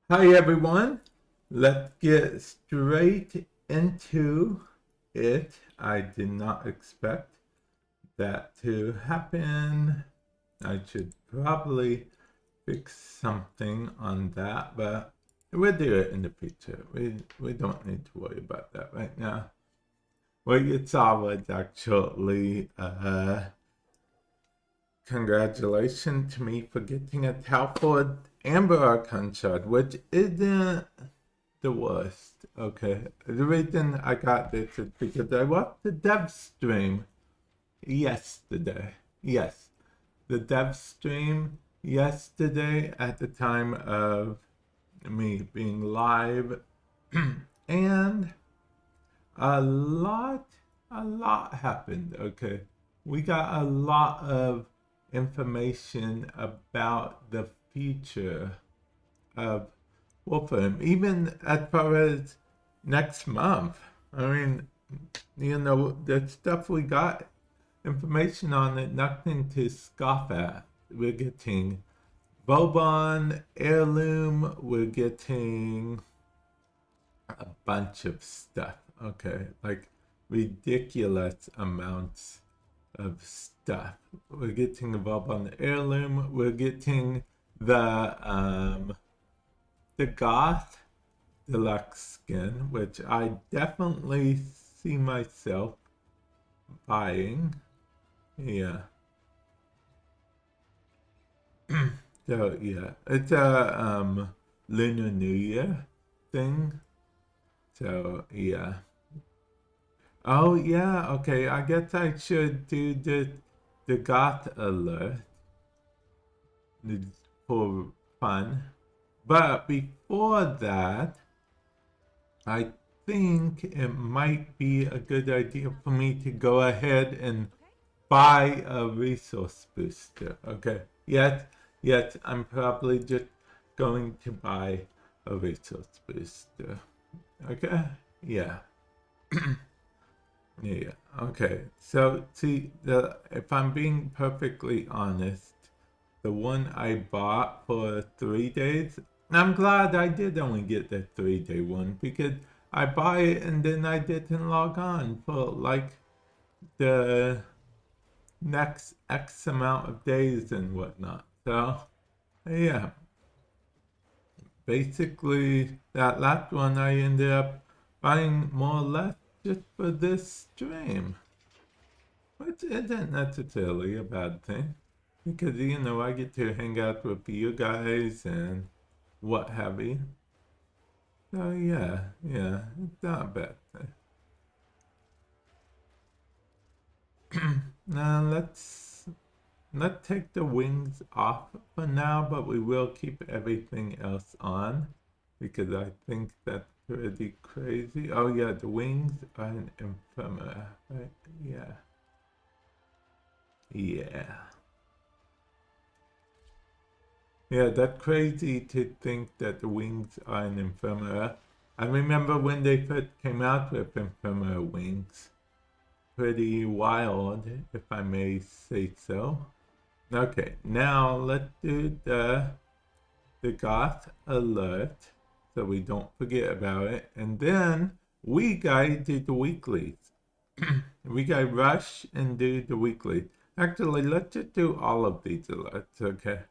Hi everyone, let's get straight into it. I did not expect that to happen. I should probably fix something on that, but we'll do it in the future. We don't need to worry about that right now. What you saw was actually congratulations to me for getting a Talford Amber Archon shard, which isn't the worst. Okay, the reason I got this is because I watched the Devstream yesterday. Yes, the Devstream yesterday at the time of me being live, and a lot happened. Okay, we got a lot of information about the future of Warframe, even as far as next month. I mean, the stuff we got information on it, nothing to scoff at. We're getting Bobon, Heirloom, we're getting a bunch of stuff, okay? Like ridiculous amounts of stuff. We're getting involved on the Heirloom. We're getting the Goth Deluxe skin, which I definitely see myself buying. Yeah. So yeah, it's a Lunar New Year thing. So yeah. Oh yeah, okay. I guess I should do the Goth alert for fun. But before that, I think it might be a good idea for me to go ahead and buy a resource booster. Okay. Yet I'm probably just going to buy a resource booster. Okay. Yeah. Yeah. Okay. So see, if I'm being perfectly honest, the one I bought for 3 days, I'm glad I did only get the 3-day one, because I buy it and then I didn't log on for like the next X amount of days and whatnot. So yeah, basically that last one I ended up buying more or less just for this stream, which isn't necessarily a bad thing, because I get to hang out with you guys and what have you. So yeah, it's not a bad thing. Now let's take the wings off for now, but we will keep everything else on, because I think that's pretty crazy. Oh yeah, the wings are an ephemera, right? Yeah. Yeah, that's crazy to think that the wings are an ephemera. I remember when they first came out with ephemera wings. Pretty wild, if I may say so. Okay, now let's do the Goth alert, so we don't forget about it. And then we gotta do the weeklies. We gotta rush and do the weekly. Actually, let's just do all of these alerts, okay?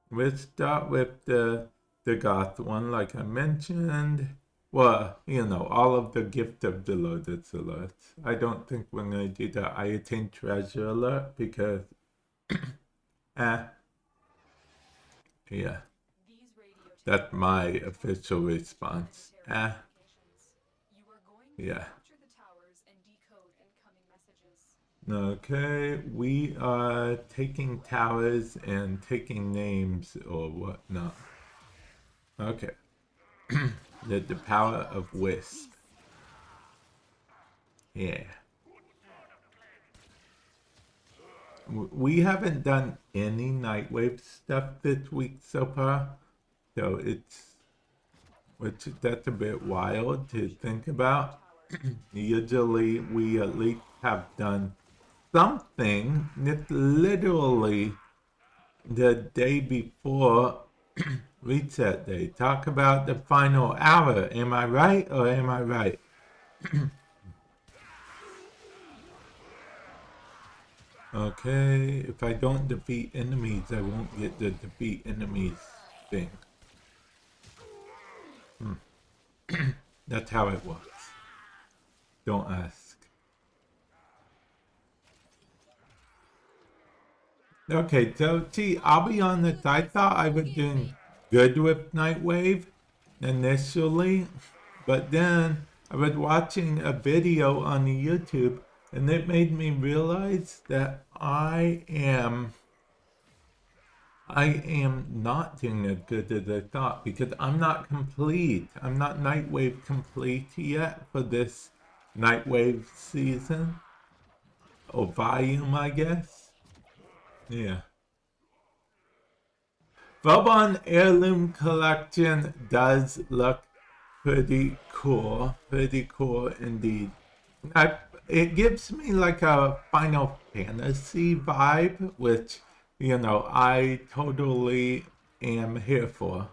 We'll start with the Goth one, like I mentioned. Well, all of the Gift of the Lotus alerts. I don't think we're going to do the I Attain Treasure alert, because yeah. That's my official response. Yeah. Okay, we are taking towers and taking names or whatnot. Okay. The power of Wisp. Yeah. We haven't done any Nightwave stuff this week so far, so that's a bit wild to think about. Usually we at least have done something. It's literally the day before Reset day. Talk about the final hour. Am I right or am I right? Okay, if I don't defeat enemies, I won't get the defeat enemies thing. That's how it works. Don't ask. Okay, so see, I'll be honest, I thought I was doing good with Nightwave initially, but then I was watching a video on YouTube and it made me realize that I am not doing as good as I thought because I'm not complete. I'm not Nightwave complete yet for this Nightwave season. Or volume, I guess. Yeah. Vauban Heirloom Collection does look pretty cool. Pretty cool indeed. It gives me like a Final Fantasy vibe, which, you know, I totally am here for.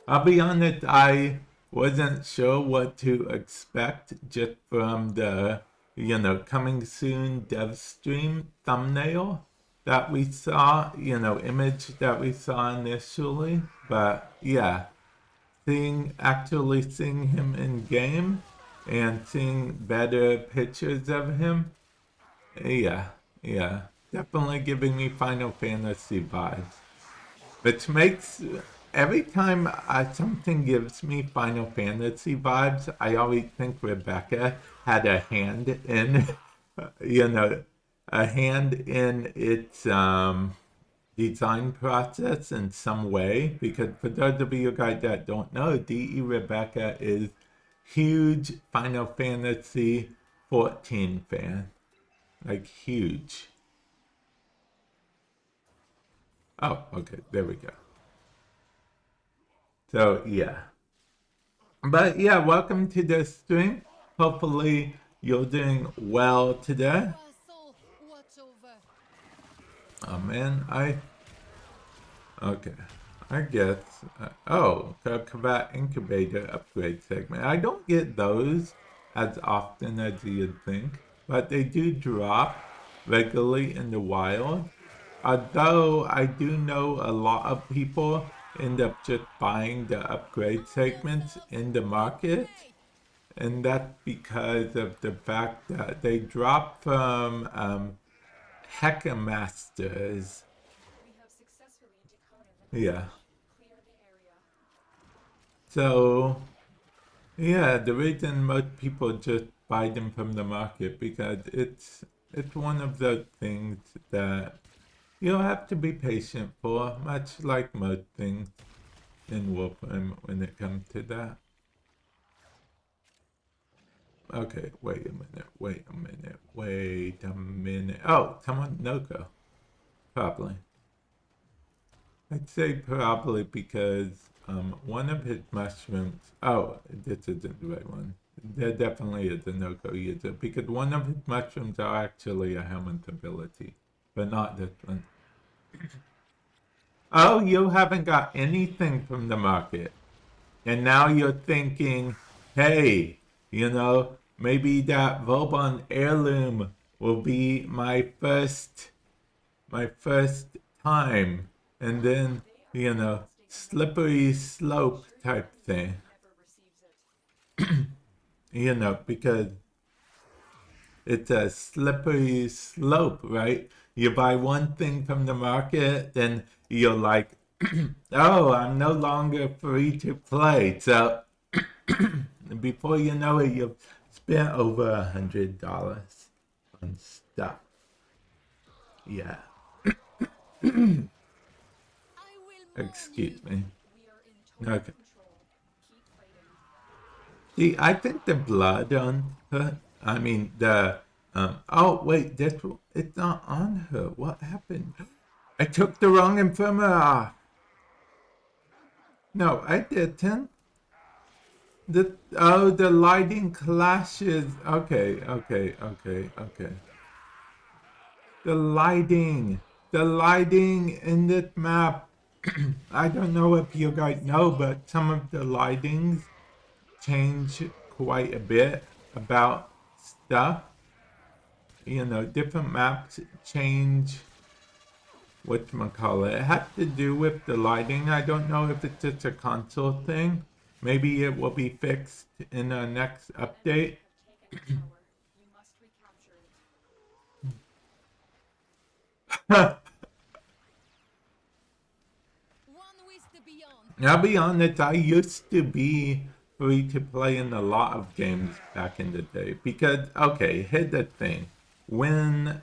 I'll be honest, I wasn't sure what to expect just from the, you know, coming soon Devstream thumbnail that we saw, you know, image that we saw initially. But yeah, actually seeing him in game and seeing better pictures of him, yeah, definitely giving me Final Fantasy vibes. Which makes, every time something gives me Final Fantasy vibes, I always think Rebecca had a hand in, you know, a hand in its design process in some way. Because for those of you guys that don't know, D.E. Rebecca is huge Final Fantasy 14 fan. Like, huge. Oh, okay, there we go. So, yeah. But, yeah, welcome to the stream. Hopefully, you're doing well today. Oh, man, okay. I guess, Combat Incubator upgrade segment. I don't get those as often as you'd think, but they do drop regularly in the wild. Although I do know a lot of people end up just buying the upgrade segments in the market, and that's because of the fact that they drop from Hecka Masters. Yeah. So, yeah, the reason most people just buy them from the market because it's one of those things that you'll have to be patient for, much like most things in Warframe when it comes to that. Okay, wait a minute. Oh, someone Noko. Probably. I'd say probably because one of his mushrooms... Oh, this isn't the right one. There definitely is a Noko user because one of his mushrooms are actually a helmet ability, but not this one. Oh, you haven't got anything from the market. And now you're thinking, hey, you know, maybe that Vauban heirloom will be my first time. And then, you know, slippery slope type thing. You know, because it's a slippery slope, right? You buy one thing from the market, then you're like, oh, I'm no longer free to play. So before you know it, you've spent over $100 on stuff. Yeah. Excuse me. Okay. See, I think the blood on her, I mean, oh, wait, it's not on her. What happened? I took the wrong infirmer off. No, I didn't. The lighting clashes. Okay. The lighting in this map I don't know if you guys know, but some of the lightings change quite a bit about stuff. You know, different maps change whatchamacallit. It has to do with the lighting. I don't know if it's just a console thing. Maybe it will be fixed in the next update. I'll be honest, I used to be free to play in a lot of games back in the day. Because, okay, here's the thing. When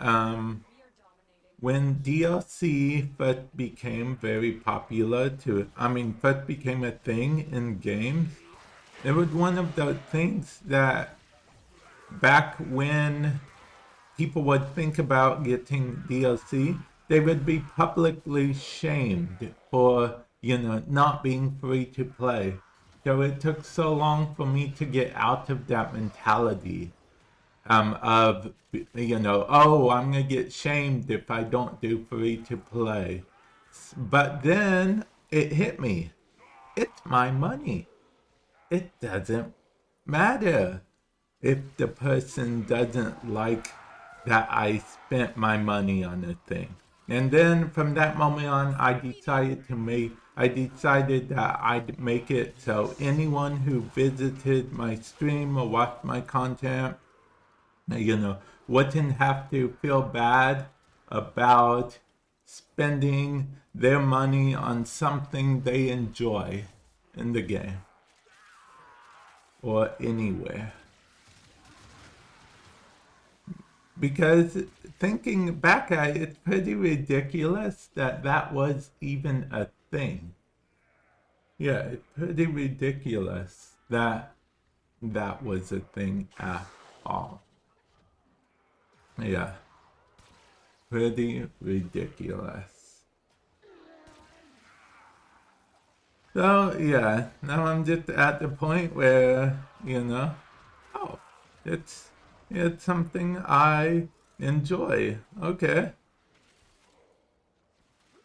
DLC first became very popular first became a thing in games, it was one of the things that back when people would think about getting DLC, they would be publicly shamed for, not being free to play. So it took so long for me to get out of that mentality of, oh, I'm going to get shamed if I don't do free to play. But then it hit me. It's my money. It doesn't matter if the person doesn't like that I spent my money on a thing. And then from that moment on, I decided that I'd make it so anyone who visited my stream or watched my content, wouldn't have to feel bad about spending their money on something they enjoy in the game or anywhere. Because thinking back at it, it's pretty ridiculous that that was even a thing. Yeah, it's pretty ridiculous that that was a thing at all. Yeah, pretty ridiculous. So, yeah, now I'm just at the point where, oh, it's something I enjoy. Okay.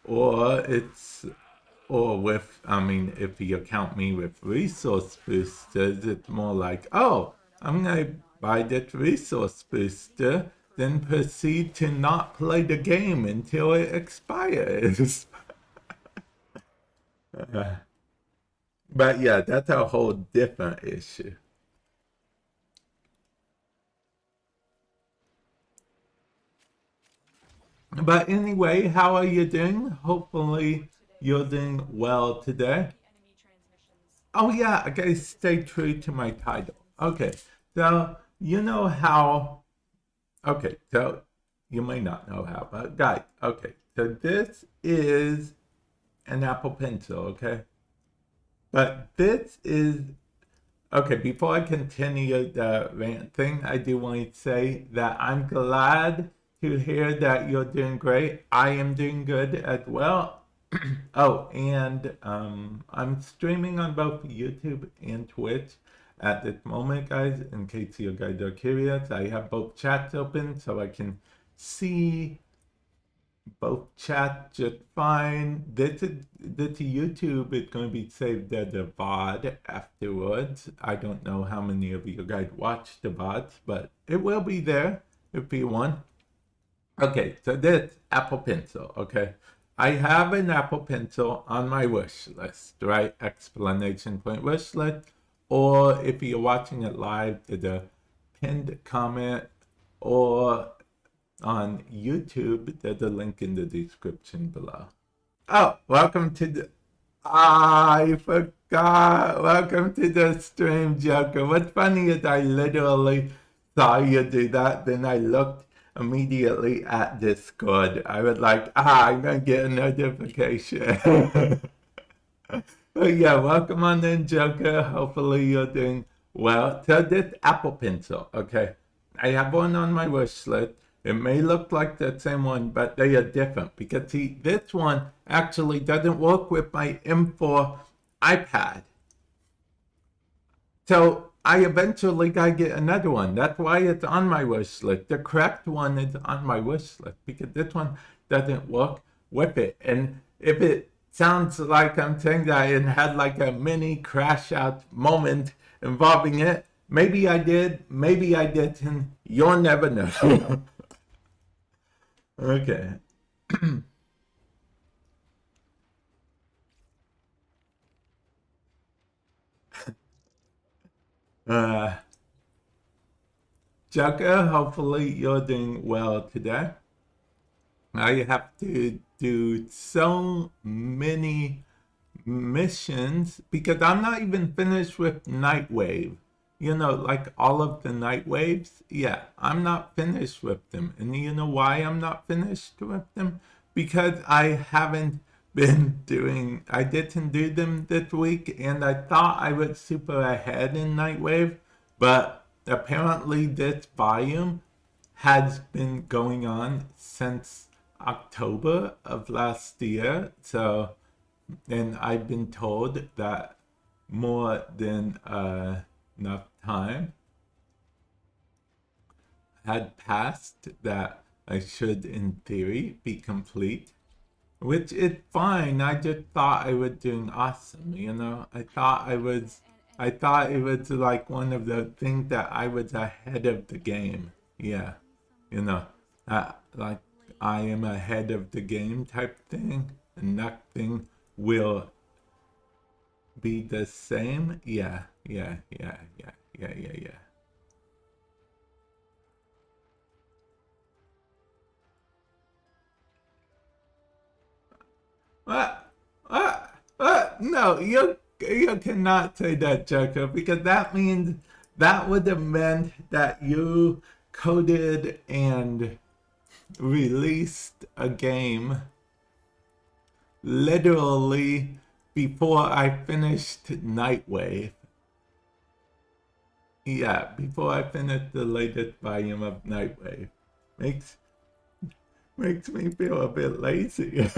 Or if you count me with resource boosters, it's more like, oh, I'm going to buy that resource booster, then proceed to not play the game until it expires. But yeah, that's a whole different issue. But anyway, how are you doing? Hopefully you're doing well today. Oh yeah, I gotta stay true to my title. Okay, so you know how, okay, so you may not know how, but guys, okay, so this is an Apple Pencil, okay? But this is, okay, before I continue the rant thing, I do want to say that I'm glad to hear that you're doing great. I am doing good as well. Oh, and I'm streaming on both YouTube and Twitch at this moment, guys, in case you guys are curious. I have both chats open so I can see both chats just fine. This YouTube is going to be saved as a VOD afterwards. I don't know how many of you guys watch the VODs, but it will be there if you want. Okay, so this Apple Pencil, okay? I have an Apple Pencil on my wish list, right? Explanation point wish list. Or if you're watching it live, to the pinned comment, or on YouTube, there's a link in the description below. Oh, welcome to the... I forgot. Welcome to the stream, Joker. What's funny is I literally saw you do that, then I looked immediately at Discord. I was like, I'm gonna get a notification. But yeah, welcome on in, Joker. Hopefully you're doing well. So this Apple Pencil, okay? I have one on my wish list. It may look like the same one, but they are different. Because see, this one actually doesn't work with my M4 iPad. So I eventually gotta get another one. That's why it's on my wish list. The correct one is on my wish list because this one doesn't work with it. And if it sounds like I'm saying that I had like a mini crash out moment involving it. Maybe I did, maybe I didn't. You'll never know. Okay. uh, Joker, hopefully you're doing well today. I have to do so many missions because I'm not even finished with Nightwave. You know, like all of the night waves. Yeah, I'm not finished with them. And you know why I'm not finished with them? Because I haven't been doing, I didn't do them this week, and I thought I was super ahead in Nightwave, but apparently this volume has been going on since October of last year. So, and I've been told that more than enough time had passed that I should, in theory, be complete. Which is fine. I just thought I was doing awesome, you know? I thought it was like one of the things that I was ahead of the game. Yeah, you know, like I am ahead of the game type thing, and nothing will be the same. Yeah, yeah, yeah, yeah, yeah, yeah, yeah. What? No, you cannot say that, Joker, because that means that would have meant that you coded and released a game literally before I finished Nightwave. Yeah, before I finished the latest volume of Nightwave. Makes makes me feel a bit lazy.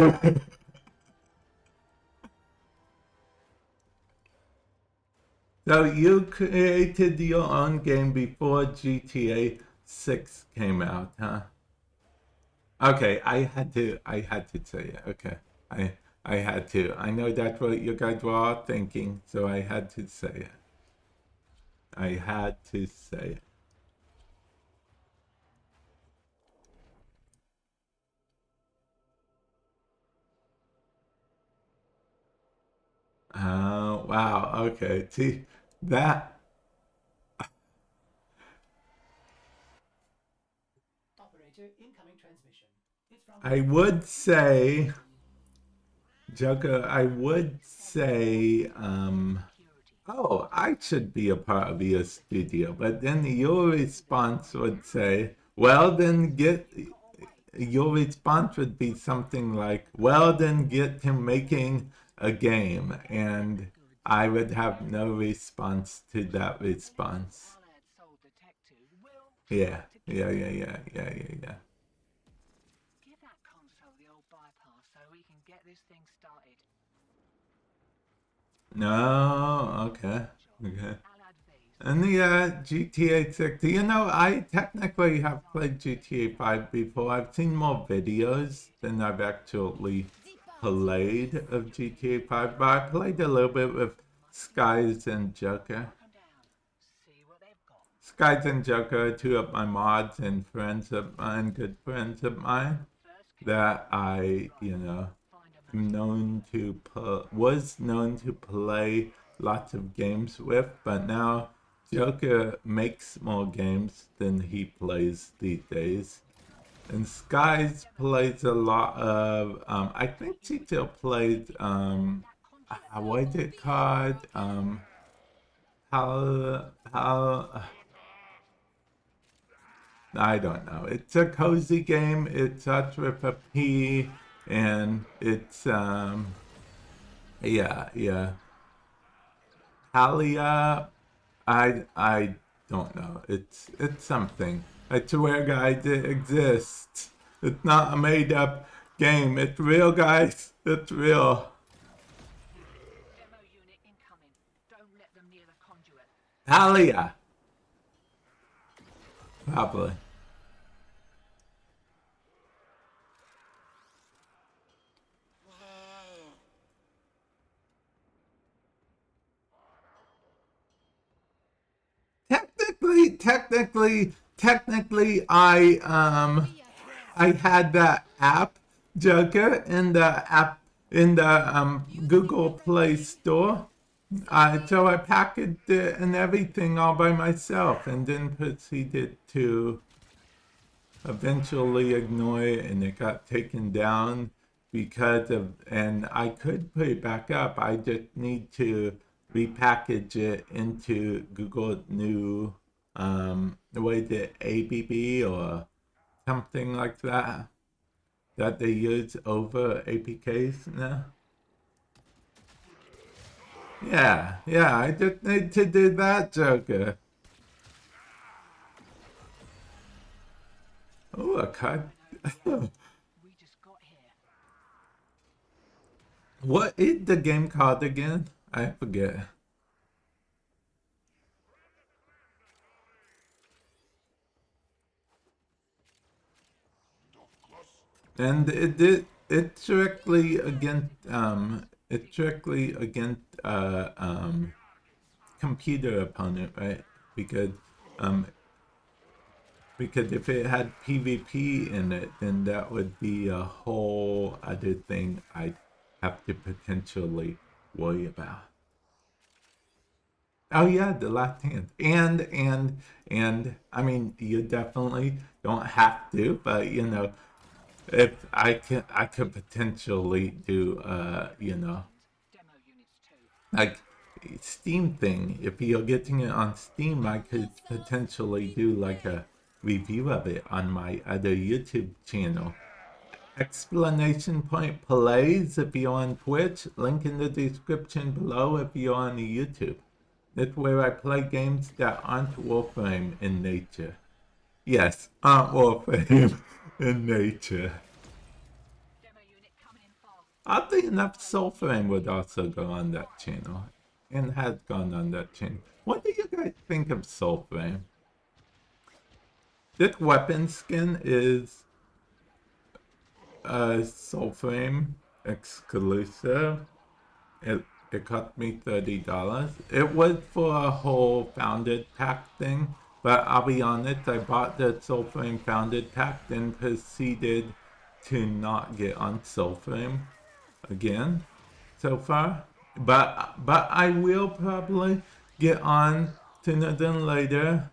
So you created your own game before GTA 6 came out, huh? Okay, I had to say it. Okay. I had to. I know that's what you guys were all thinking, so I had to say it. I had to say it. Oh, wow. Okay. See, that I would say, Joker, I would say, oh, I should be a part of your studio. But then your response would say, well, then your response would be something like, well, then get him making a game. And I would have no response to that response. Yeah, yeah, yeah, yeah, yeah, yeah, yeah. No, okay, okay. And the GTA 6, you know, I technically have played GTA 5 before. I've seen more videos than I've actually played of GTA 5, but I played a little bit with Skies and Joker. Skies and Joker, two of my mods and friends of mine, good friends of mine, that I, you know, was known to play lots of games with, but now Joker makes more games than he plays these days. And Skies plays a lot of, I think she still plays, what is it called? How, I don't know. It's a cozy game. It starts with a P, and it's, yeah, yeah. Talia, I don't know. It's something. I swear, guys, it exists. It's not a made up game. It's real, guys. It's real. Talia, probably. technically, I had that app, Joker, in the Google Play Store. So I packaged it and everything all by myself, and then proceeded to eventually ignore it, and it got taken down because of, and I could put it back up. I just need to repackage it into Google New, what is it, ABB or something like that they use over APKs now. Yeah, I just need to do that, Joker. Oh, a card. What is the game called again? I forget. And it's directly against computer opponent, right? Because if it had PvP in it, then that would be a whole other thing I'd have to potentially worry about. Oh yeah, the left hand. And I mean, you definitely don't have to, but you know, if I could potentially do you know, like Steam thing. If you're getting it on Steam, I could potentially do like a review of it on my other YouTube channel. Exclamation point plays if you're on Twitch. Link in the description below if you're on YouTube. That's where I play games that aren't Warframe in nature. Yes, aren't Warframe in nature. Oddly enough, Soulframe would also go on that channel. And has gone on that channel. What do you guys think of Soulframe? This weapon skin is a Soulframe exclusive. It cost me $30. It was for a whole Founded Pack thing, but I'll be honest, I bought the Soulframe Founded Pack, then proceeded to not get on Soulframe again so far. But I will probably get on sooner than later.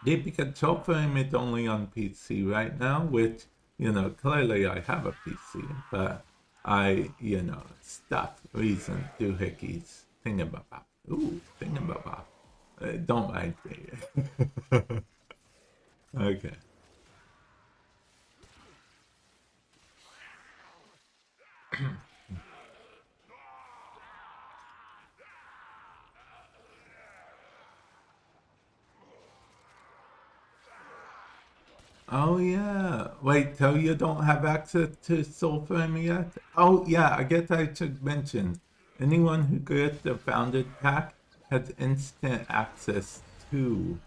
Because Soulframe is only on PC right now, which, you know, clearly I have a PC, but I, you know, stuff, reason, doohickeys, thingamabop. Ooh, thingamabop. Don't mind me. Okay. Oh yeah. Wait, so you don't have access to Soulframe yet? Oh yeah, I guess I should mention. Anyone who gets the Founded Pack has instant access to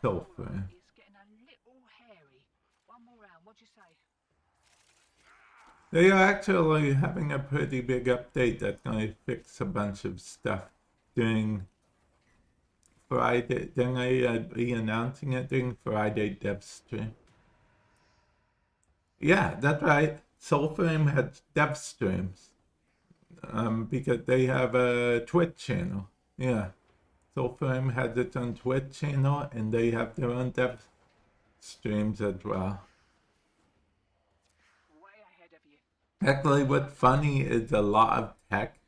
Soulframe. It's getting a little hairy. One more round, what'd you say? They are actually having a pretty big update that's going to fix a bunch of stuff during Friday. Then I be announcing it during Friday Devstream. Yeah, that's right. Soulframe has Devstreams. Because they have a Twitch channel. Yeah. Soulframe has its own Twitch channel, and they have their own Devstreams as well. Way ahead of you. Actually, what's funny is a lot of tech,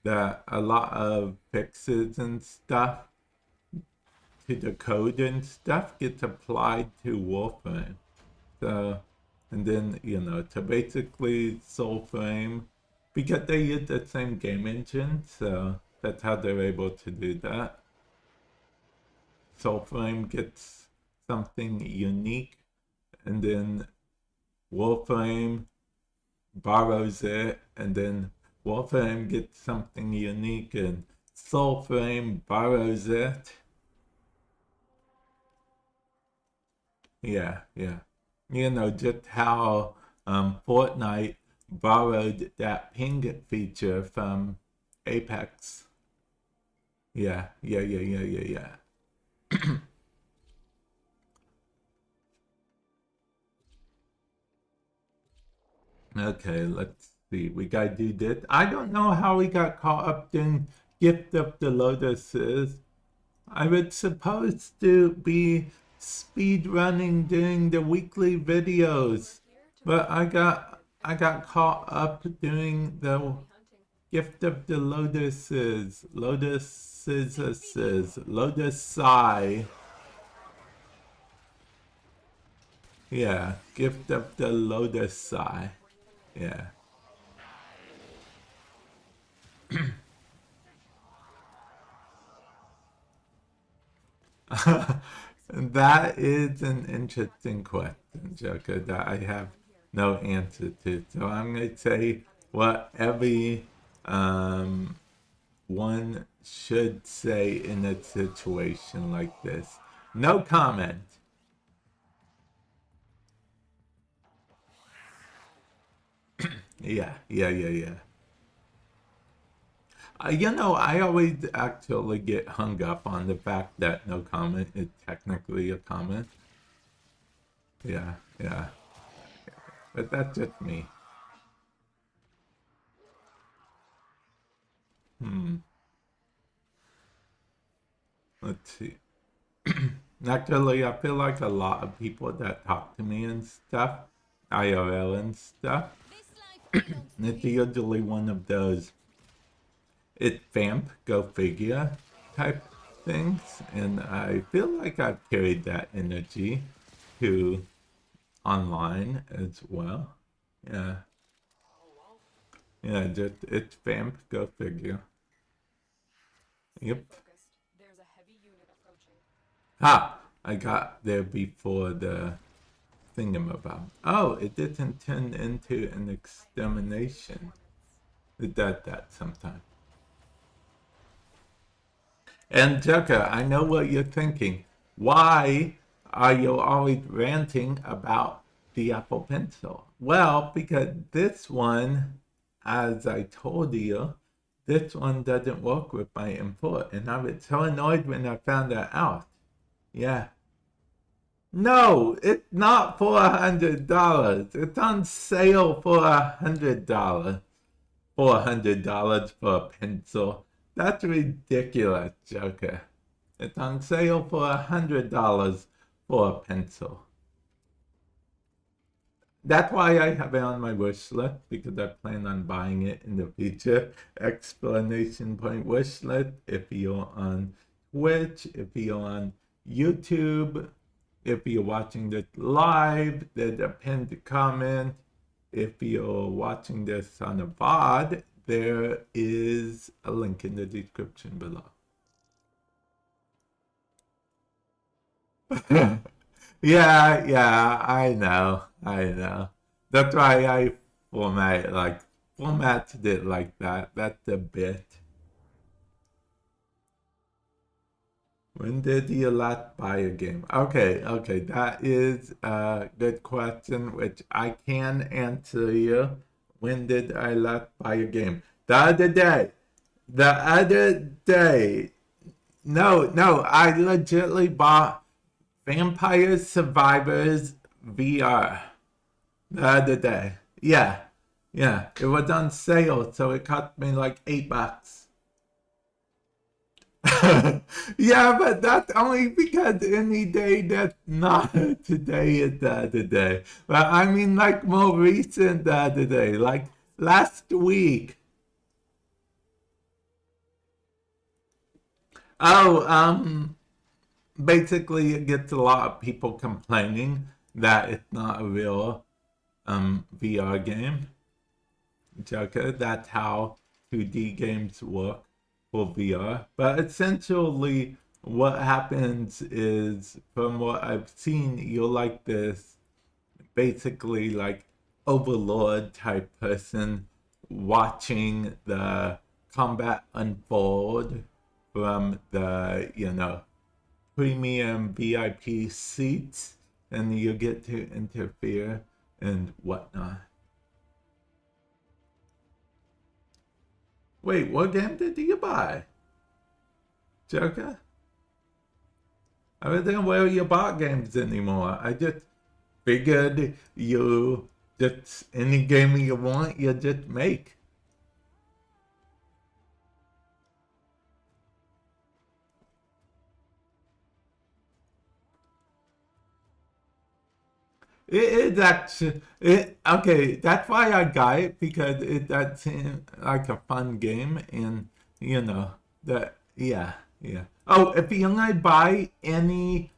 a lot of fixes and stuff to the code and stuff gets applied to Warframe. So, and then, you know, to basically Soulframe, because they use the same game engine, so that's how they're able to do that. Soulframe gets something unique, and then Warframe borrows it, and then Warframe gets something unique, and Soulframe borrows it. Yeah. You know, just how Fortnite borrowed that ping feature from Apex. Yeah. Okay, let's see. We gotta do this. I don't know how we got caught up in Gift of the Lotuses. I was supposed to be speed running doing the weekly videos, but I got caught up doing the Gift of the Lotuses, Lotus Yeah, Gift of the Lotus. Yeah. That is an interesting question, Joker, that I have no answer to. So I'm going to say what every one should say in a situation like this. No comment. Yeah. I always actually get hung up on the fact that no comment is technically a comment. Yeah. But that's just me. Let's see. Actually, I feel like a lot of people that talk to me and stuff, IRL and stuff, it's usually one of those it's Vamp, go figure type things. And I feel like I've carried that energy to online as well. Yeah. Just it's Vamp, go figure. Yep. I got there before the thingamabob. Oh, it didn't turn into an extermination. It does that sometimes. And Joker, I know what you're thinking. Why are you always ranting about the Apple Pencil? Well, because this one, as I told you, this one doesn't work with my import. And I was so annoyed when I found that out. Yeah. No, it's not for $100. It's on sale for $100. $400 for a pencil. That's ridiculous, Joker. It's on sale for $100 for a pencil. That's why I have it on my wish list, because I plan on buying it in the future. Exclamation point wish list if you're on Twitch, if you're on YouTube, if you're watching this live, there's a pinned comment. If you're watching this on a VOD, there is a link in the description below. Yeah, I know. That's why I formatted it like that. That's a bit. When did you last buy a game? Okay, that is a good question, which I can answer you. When did I last buy a game? The other day. No, I legitimately bought Vampire Survivors VR the other day. Yeah, it was on sale, so it cost me like $8. Yeah, but that's only because any day that's not today is the other day. But I mean, like more recent the other day, like last week. Oh, basically it gets a lot of people complaining that it's not a real VR game. Joker, that's how 2D games work for VR. But essentially what happens is, from what I've seen, you're like this basically like overlord type person watching the combat unfold from the, premium VIP seats, and you get to interfere and whatnot. Wait, what game did you buy? Joker? I wasn't aware of your bot games anymore. I just figured you just any game you want, you just make. It is actually okay. That's why I got it, because that seemed like a fun game, and you know that yeah. Oh, if you only buy any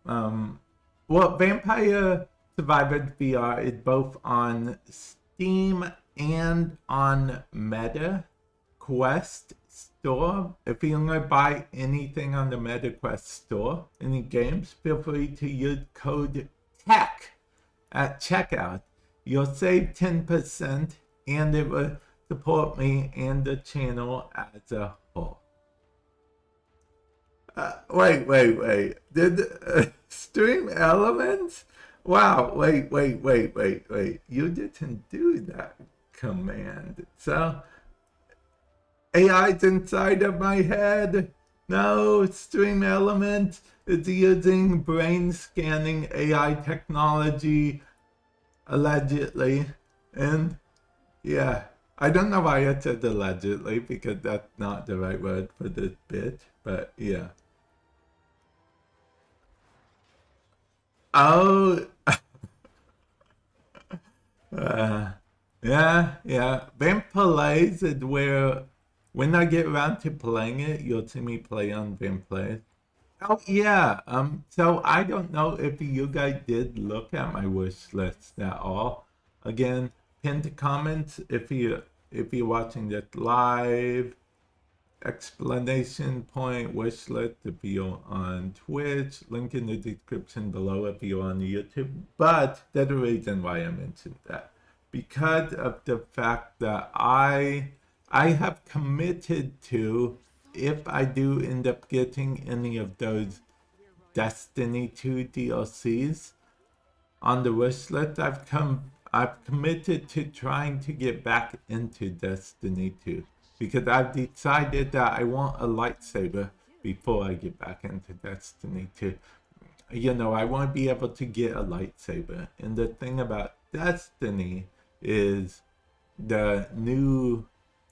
well, Vampire Survivors VR is both on Steam and on Meta Quest store. If you only buy anything on the Meta Quest store, any games, feel free to use code TECH at checkout. You'll save 10% and it will support me and the channel as a whole. Wait. Did Stream Elements? Wow, wait. You didn't do that command. So, AI's inside of my head. No, Stream Elements is using brain scanning AI technology, allegedly. And yeah, I don't know why I said allegedly, because that's not the right word for this bit, but yeah. Oh, yeah. Vampires is where, when I get around to playing it, you'll see me play on Vampires. Oh yeah. So I don't know if you guys did look at my wish list at all. Again, pinned comments if you're watching this live. Explanation point wish list if you're on Twitch. Link in the description below if you're on YouTube. But there's a reason why I mentioned that. Because of the fact that I have committed to, if I do end up getting any of those Destiny 2 DLCs on the wish list, I've committed to trying to get back into Destiny 2. Because I've decided that I want a lightsaber before I get back into Destiny 2. You know, I want to be able to get a lightsaber. And the thing about Destiny is the new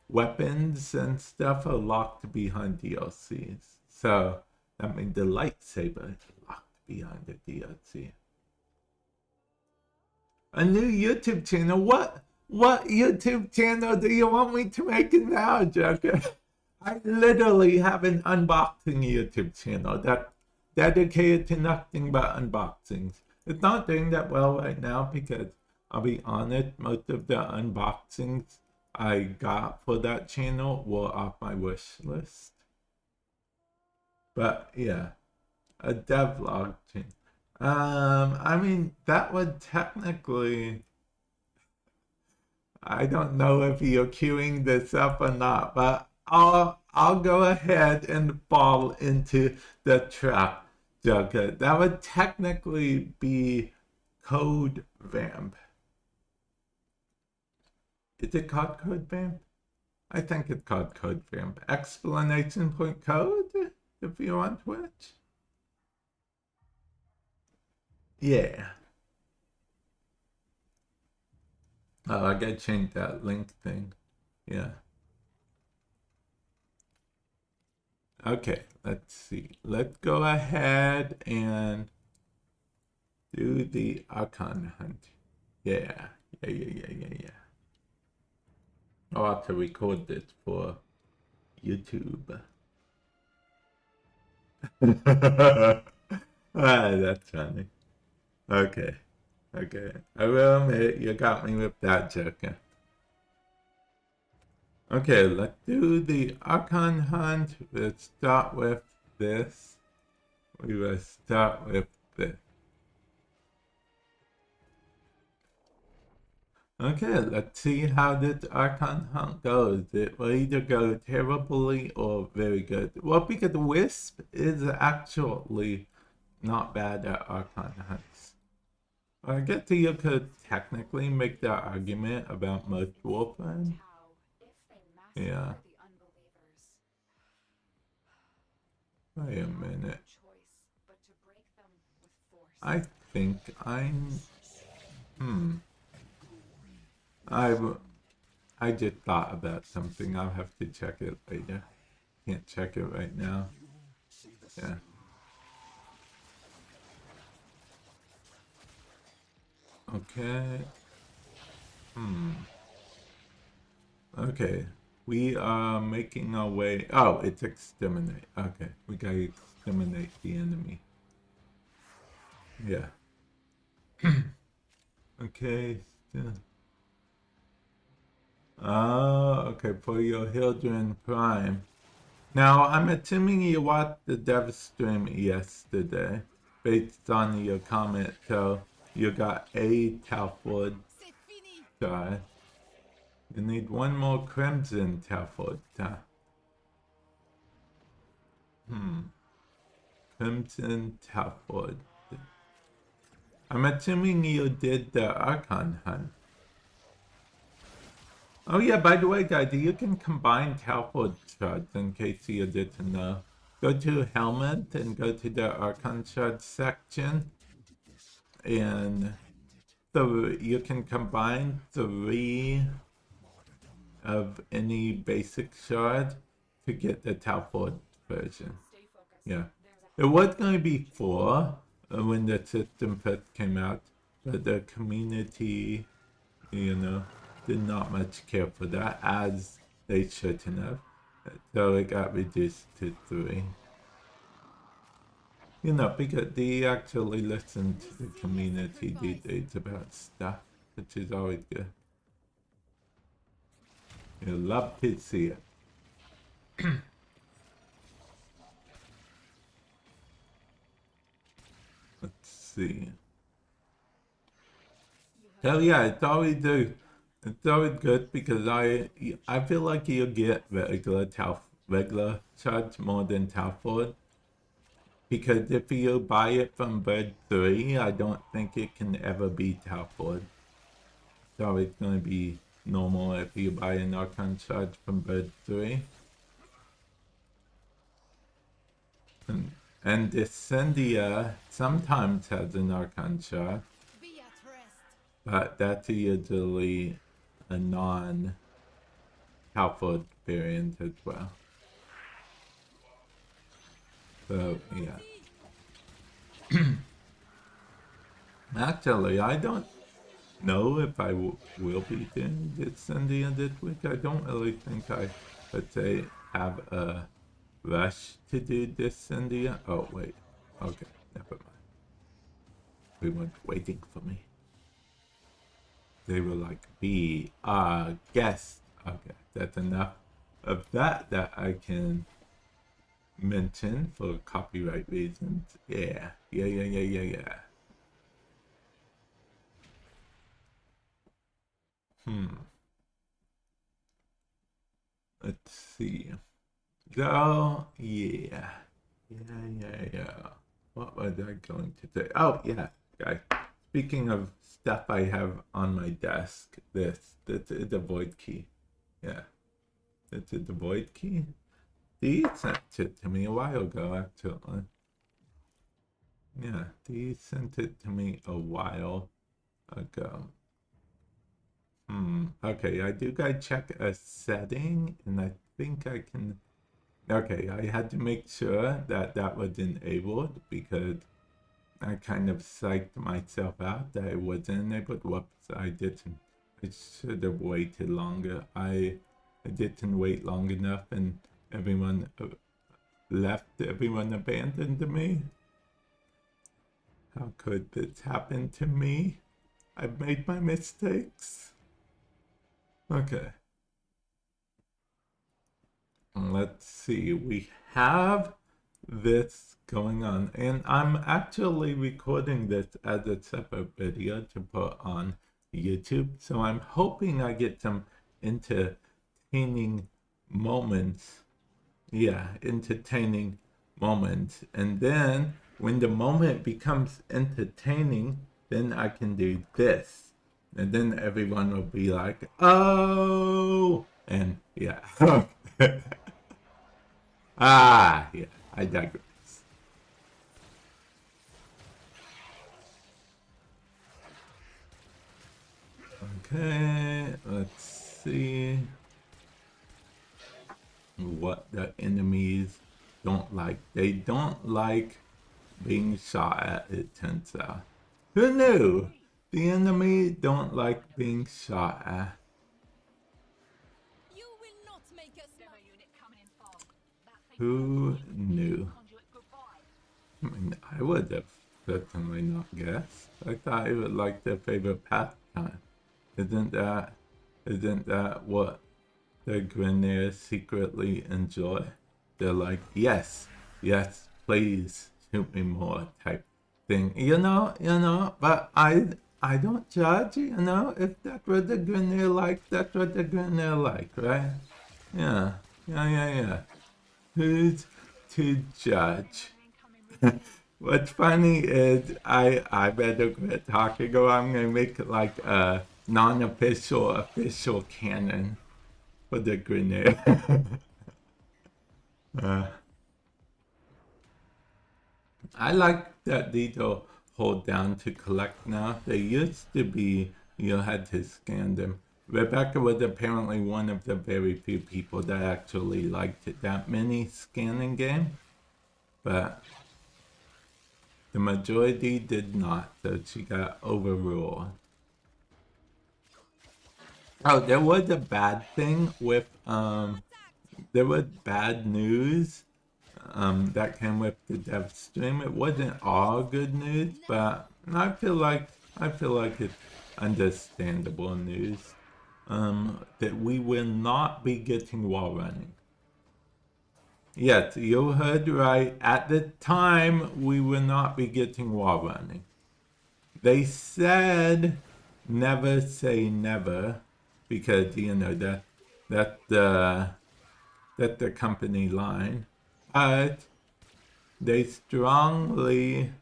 weapons and stuff are locked behind DLCs. So, I mean, the lightsaber is locked behind the DLC. A new YouTube channel? What YouTube channel do you want me to make it now, Joker? I literally have an unboxing YouTube channel that's dedicated to nothing but unboxings. It's not doing that well right now because, I'll be honest, most of the unboxings I got for that channel were off my wish list. But yeah, a devlog channel. I mean, that would technically, I don't know if you're queuing this up or not, but I'll go ahead and fall into the trap, Joker. That would technically be code Vamp. Is it called code Vamp? I think it's called code Vamp. Explanation point code if you're on Twitch. Yeah. Oh, I gotta change that link thing. Yeah. Okay, let's see. Let's go ahead and do the Archon hunt. Yeah. I'll have to record this for YouTube. That's funny. Okay. I will admit, you got me with that, Joker. Okay, let's do the Archon hunt. Let's start with this. We will start with this. Okay, let's see how this Archon hunt goes. It will either go terribly or very good. Well, because Wisp is actually not bad at Archon hunts. I guess you could technically make that argument about most Warframe. Yeah. Wait a minute. choice but to break them with force. I think I'm... I just thought about something. I'll have to check it later. Can't check it right now. Yeah. Okay. Okay. We are making our way... Oh, it's exterminate. Okay. We gotta exterminate the enemy. Yeah. Okay. Okay. For your Hildren Prime. Now, I'm assuming you watched the Devstream yesterday. Based on your comment, so you got a Talford shard. You need one more Crimson Talford. Crimson Talford. I'm assuming you did the Archon hunt. Oh yeah, by the way, guys, you can combine Talford shards in case you didn't know. Go to Helmet and go to the Archon shard section. And so you can combine 3 of any basic shard to get the Talford version. Yeah. It was going to be 4 when the system first came out, but the community, you know, did not much care for that, as they shouldn't have. So it got reduced to 3. You know, because they actually listen to the community these days about stuff, which is always good. You love to see it. Let's see. Hell yeah, it's always good because I feel like you get regular shards more than Talford. Because if you buy it from Bird 3, I don't think it can ever be Talford. So it's gonna be normal if you buy an Archon shard from Bird 3. And Descendia sometimes has an Archon shard. But that's usually a non-Talford variant as well. So, yeah. Actually, I don't know if I will be doing Descendia this week. I don't really think I, let's say, have a rush to do Descendia. Oh, wait. Okay, never mind. Everyone's waiting for me. They were like, be our guest. Okay, that's enough of that I can mention for copyright reasons. Yeah. Let's see. So, yeah. What was I going to say? Oh, yeah, guys. Speaking of stuff I have on my desk, this is the void key. Yeah. This is the void key. Dee sent it to me a while ago, actually. Yeah, Dee sent it to me a while ago. Okay, I do gotta check a setting, and I think I can... Okay, I had to make sure that was enabled, because I kind of psyched myself out that it wasn't enabled. Whoops, I didn't. I should have waited longer. I didn't wait long enough, and everyone left. Everyone abandoned me. How could this happen to me? I've made my mistakes. Okay. Let's see. We have this going on, and I'm actually recording this as a separate video to put on YouTube, so I'm hoping I get some entertaining moments. Yeah, entertaining moments, and then when the moment becomes entertaining, then I can do this, and then everyone will be like, oh, and yeah. Yeah, I digress. Okay, let's see what the enemies don't like. They don't like being shot at, it turns out. Who knew? The enemy don't like being shot at. You will not make us Demo unit coming in fast. That thing Who knew? conduit goodbye. I mean, I would have certainly not guessed. I thought it was like their favorite pastime. Isn't that what the Grineers secretly enjoy? They're like, yes, please shoot me more type thing. You know, but I don't judge, you know, if that's what the Grineer like, that's what the Grineer like, right? Yeah. Who's to judge? What's funny is I better quit talking or I'm gonna make it like a non-official official canon for the Grineer. I like that these are hold down to collect now. They used to be you had to scan them. Rebecca was apparently one of the very few people that actually liked it, that mini scanning game, but the majority did not, so she got overruled. Oh, there was a bad thing with there was bad news that came with the Devstream. It wasn't all good news, but I feel like it's understandable news. That we will not be getting wall running. Yes, you heard right. At the time, we will not be getting wall running. They said never say never, because you know that's the company line. But they strongly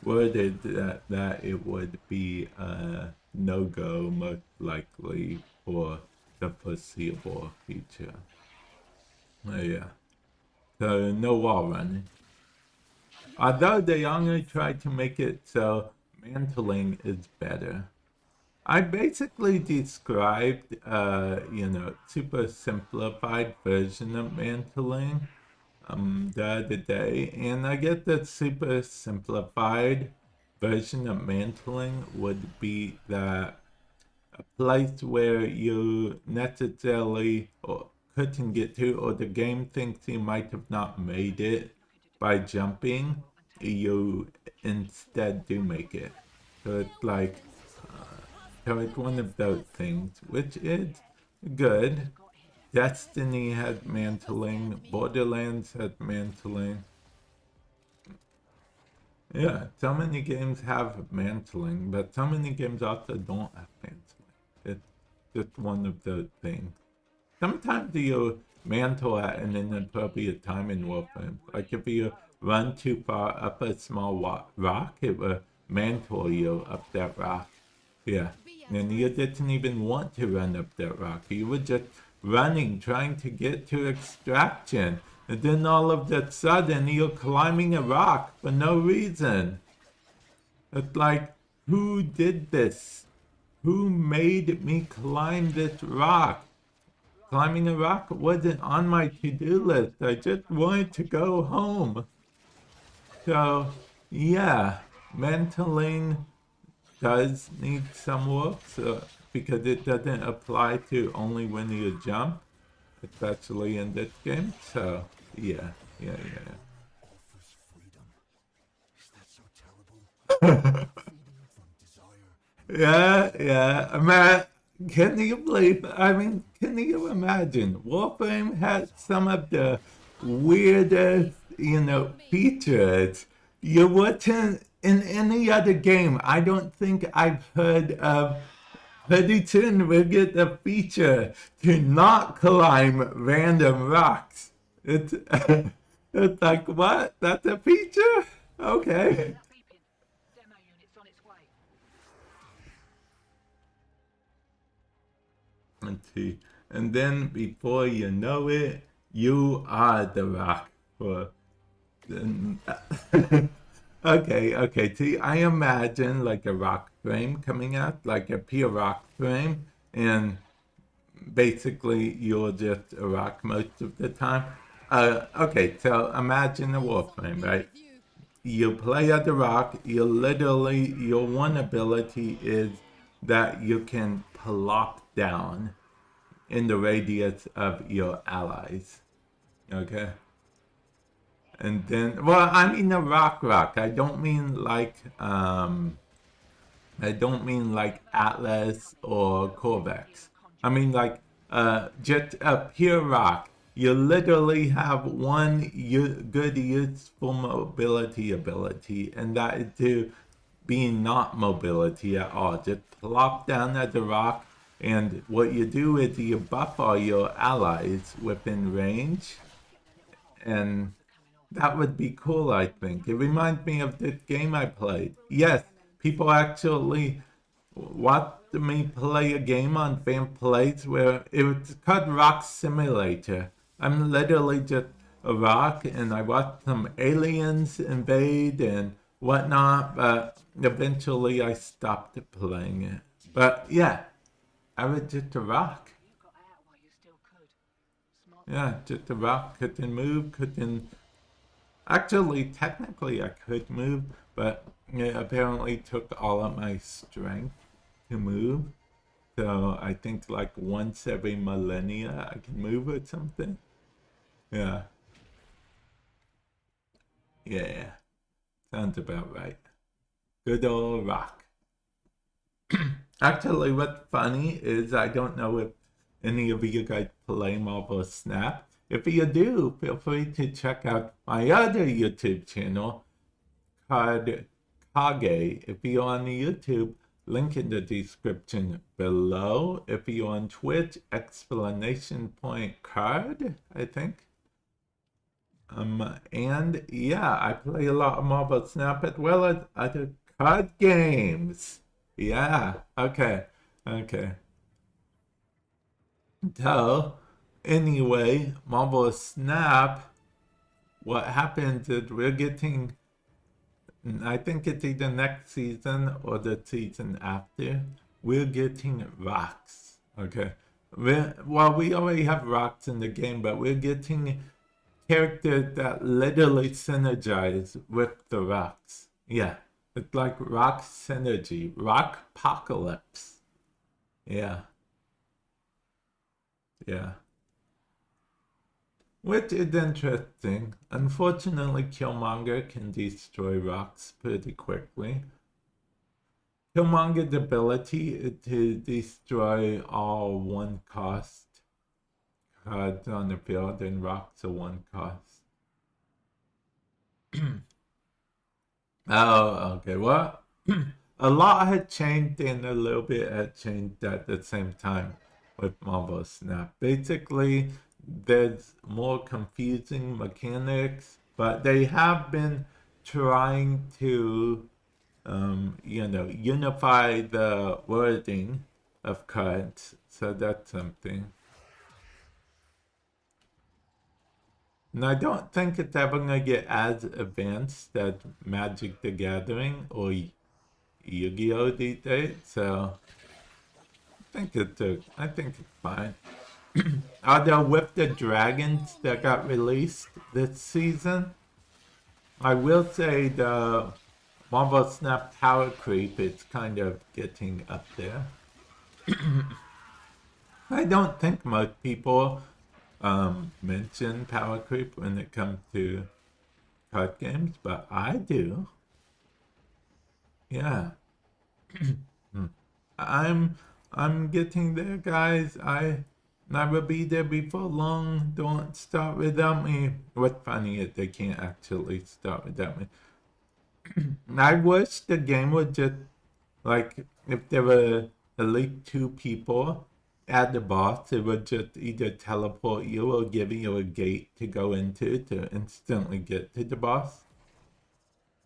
worded that it would be a no-go, most likely for the foreseeable future. Yeah. So no wall running. Although they only tried to make it so mantling is better. I basically described, super simplified version of mantling the other day, and I get that super simplified version of mantling would be that a place where you necessarily or couldn't get to, or the game thinks you might have not made it by jumping, you instead do make it. So it's like, so it's one of those things, which is good. Destiny had mantling, Borderlands had mantling. Yeah, so many games have mantling, but so many games also don't have mantling. It's just one of those things. Sometimes you mantle at an inappropriate time in Warframe. Like if you run too far up a small rock, it will mantle you up that rock. Yeah, and you didn't even want to run up that rock. You were just running, trying to get to extraction. And then all of a sudden, you're climbing a rock for no reason. It's like, who did this? Who made me climb this rock? Climbing a rock wasn't on my to-do list. I just wanted to go home. So, yeah, mantling does need some work, so, because it doesn't apply to only when you jump, especially in this game. So, yeah. Yeah, man, can you believe, can you imagine? Warframe had some of the weirdest, features you wouldn't in any other game. I don't think I've heard of. Pretty soon we'll get the feature to not climb random rocks. It's, it's like, what? That's a feature? Okay. Demo unit's on its way. Let's see. And then before you know it, you are the rock for Okay. See, I imagine like a rock frame coming out, like a pure rock frame, and basically you're just a rock most of the time. Okay, so imagine a Warframe, right? You play at the rock, you literally, your one ability is that you can plop down in the radius of your allies. Okay? And then, well, I mean a rock. I don't mean like Atlas or Corvex. I mean like just a pure rock. You literally have one good useful mobility ability, and that is to be not mobility at all. Just plop down at the rock, and what you do is you buff all your allies within range, and that would be cool, I think. It reminds me of this game I played. Yes, people actually watched me play a game on Vamp Plays where it's called Rock Simulator. I'm literally just a rock and I watched some aliens invade and whatnot, but eventually I stopped playing it. But yeah, I was just a rock. You got out while you still could. Smart. Yeah, just a rock, couldn't move, couldn't. Actually, technically, I could move, but it apparently took all of my strength to move. So I think like once every millennia I can move or something. Yeah. Yeah. Sounds about right. Good old rock. Actually, what's funny is I don't know if any of you guys play Marvel Snap. If you do, feel free to check out my other YouTube channel called Kage. If you're on YouTube, link in the description below. If you're on Twitch, explanation point card, I think. And yeah, I play a lot of Marvel Snap as well as other card games. Yeah, okay. So, anyway, Marvel Snap, what happens is we're getting, I think it's either next season or the season after, we're getting rocks, okay? Well, we already have rocks in the game, but we're getting characters that literally synergize with the rocks. Yeah, it's like rock synergy, rock apocalypse. Yeah. Which is interesting. Unfortunately, Killmonger can destroy rocks pretty quickly. Killmonger's ability is to destroy all one cost cards on the field, and rocks are one cost. Oh, okay. Well, a lot had changed and a little bit had changed at the same time with Marvel Snap. Basically, there's more confusing mechanics, but they have been trying to, unify the wording of cards. So that's something. And I don't think it's ever going to get as advanced as Magic the Gathering or Yu-Gi-Oh! These days, so I think it's fine. Although with the dragons that got released this season, I will say the Marvel Snap power creep is kind of getting up there. I don't think most people mention power creep when it comes to card games, but I do. Yeah. I'm getting there, guys. I will be there before long. Don't start without me. What's funny is they can't actually start without me. I wish the game would just, like, if there were at least 2 people at the boss, it would just either teleport you or give you a gate to go into to instantly get to the boss.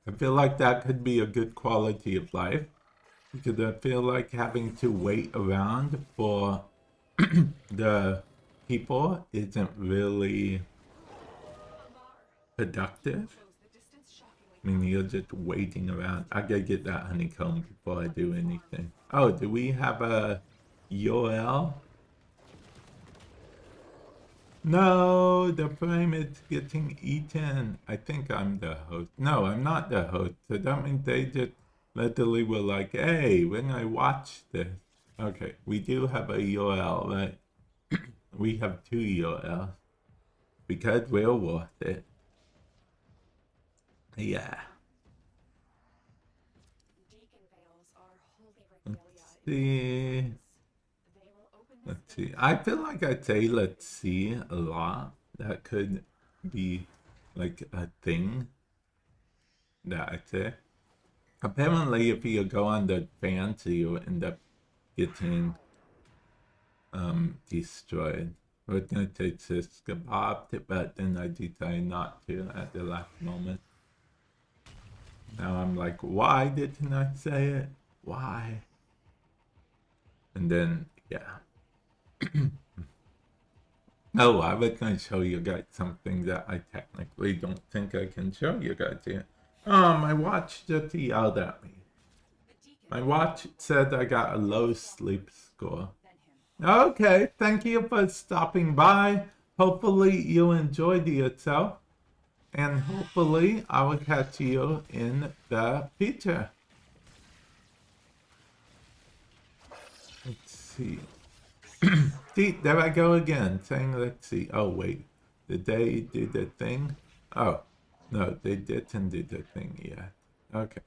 I feel like that could be a good quality of life, because I feel like having to wait around for the people isn't really productive. I mean, you're just waiting around. I gotta get that honeycomb before I do anything. Oh, do we have a URL? No, the frame is getting eaten. I think I'm the host. No, I'm not the host. So that means they just literally were like, hey, when I watch this. Okay, we do have a URL, right? We have 2 URLs. Because we're worth it. Yeah. Let's see. Let's see. I feel like I'd say let's see a lot. That could be like a thing that I say. Apparently, if you go on the advanced, you end up getting destroyed. I was gonna take this kebab, but then I decided not to at the last moment. Now I'm like, why didn't I say it? Why? And then, yeah. Oh, I was going to show you guys something that I technically don't think I can show you guys yet. Oh, my watch just yelled at me. My watch said I got a low sleep score. Okay, thank you for stopping by. Hopefully you enjoyed yourself. And hopefully I will catch you in the future. Let's see. See, there I go again, saying let's see. Oh, wait. Did they do the thing? Oh, no, they didn't do the thing yet. Okay.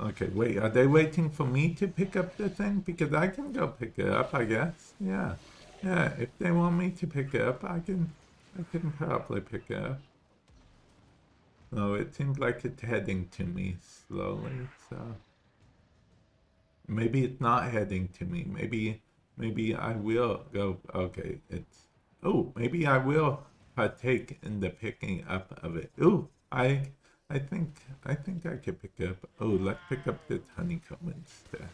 Okay, wait, are they waiting for me to pick up the thing? Because I can go pick it up, I guess. Yeah. Yeah, if they want me to pick it up, I can probably pick it up. No, it seems like it's heading to me slowly, so... Maybe it's not heading to me. Maybe I will go. Okay, it's. Oh, maybe I will partake in the picking up of it. Ooh, I think I could pick up. Oh, let's pick up this honeycomb instead.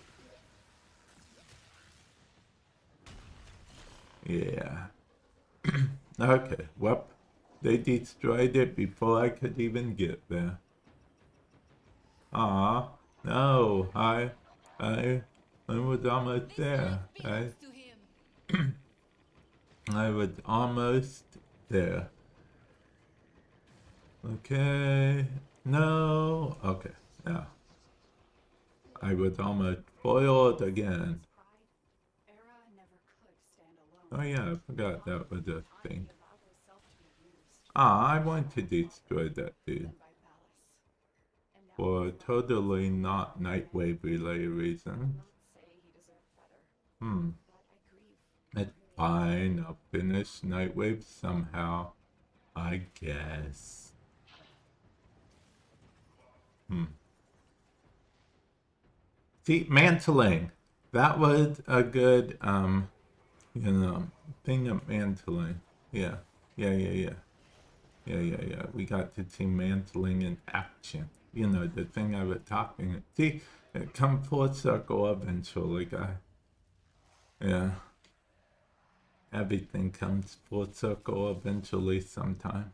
Yeah. Okay. Well, they destroyed it before I could even get there. Aw, no, I was almost there. I was almost there. Okay. No. Okay. Now. I was almost foiled again. Oh yeah, I forgot that was a thing. I want to destroy that dude. For totally not Nightwave related reasons. It's fine, I'll finish Nightwave somehow, I guess. See, mantling. That was a good, thing of mantling. Yeah. We got to see mantling in action. You know, the thing I was talking. See, it come full circle eventually, guys. Yeah. Everything comes full circle eventually sometime.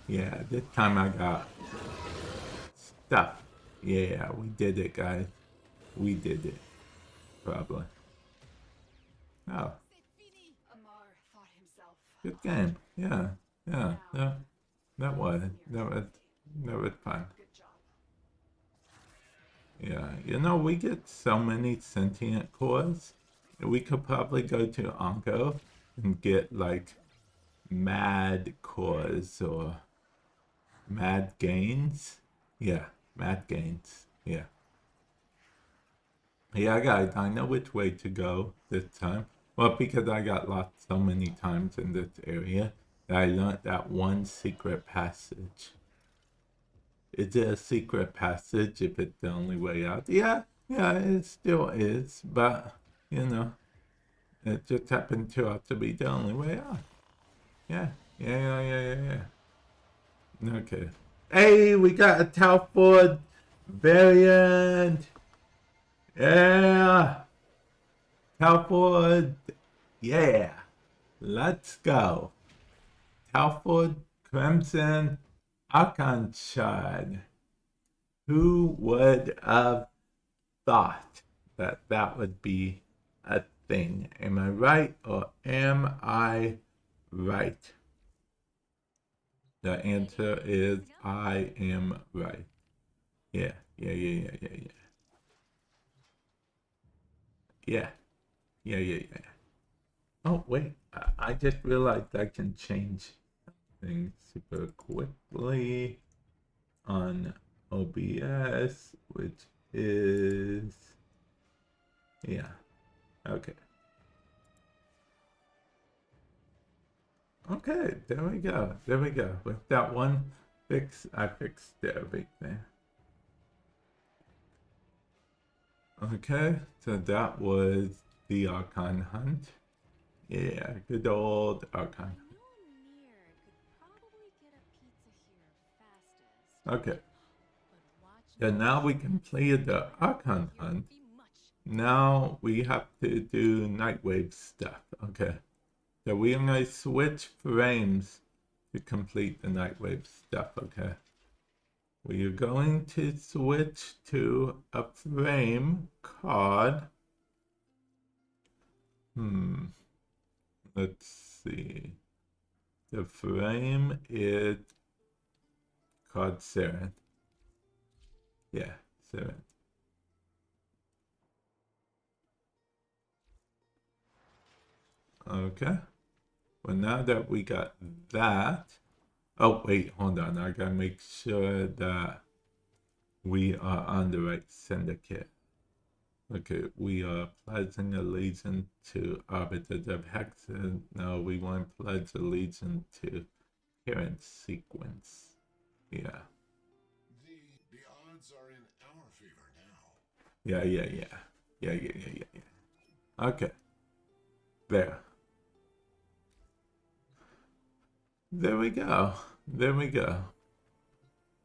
Yeah, this time I got stuff. Yeah, we did it, guys. We did it. Probably. Oh. Good game. Yeah. That was fun. Yeah, you know, we get so many sentient cores. We could probably go to Onco and get like mad cores or mad gains. Yeah, mad gains. Yeah. Yeah, guys, I know which way to go this time. Well, because I got lost so many times in this area that I learned that one secret passage. Is it a secret passage if it's the only way out? Yeah, it still is, but, you know, it just happened to have to be the only way out. Yeah. Okay. Hey, we got a Talford variant! Yeah! Talford! Yeah! Let's go. Telford, Crimson, Archonshard. Who would have thought that that would be a thing? Am I right or am I right? The answer is I am right. Yeah. Yeah. Oh, wait. I just realized I can change things super quickly on OBS, which is... Yeah. Okay. Okay, there we go. There we go. With that one fix, I fixed everything. Okay, so that was the Archon Hunt. Yeah, good old Archon. Okay. So now we completed the Archon Hunt. Now we have to do Nightwave stuff. Okay. So we're going to switch frames to complete the Nightwave stuff. Okay. We are going to switch to a frame called... Let's see. The frame is called Seren. Yeah, Seren. Okay. Well, now that we got that... Oh, wait, hold on. I gotta make sure that we are on the right syndicate. Okay, we are pledging allegiance to arbiters of Hexen. No, we want to pledge allegiance to parent sequence. Yeah. The odds are in our favor now. Yeah. Okay. There. There we go. There we go.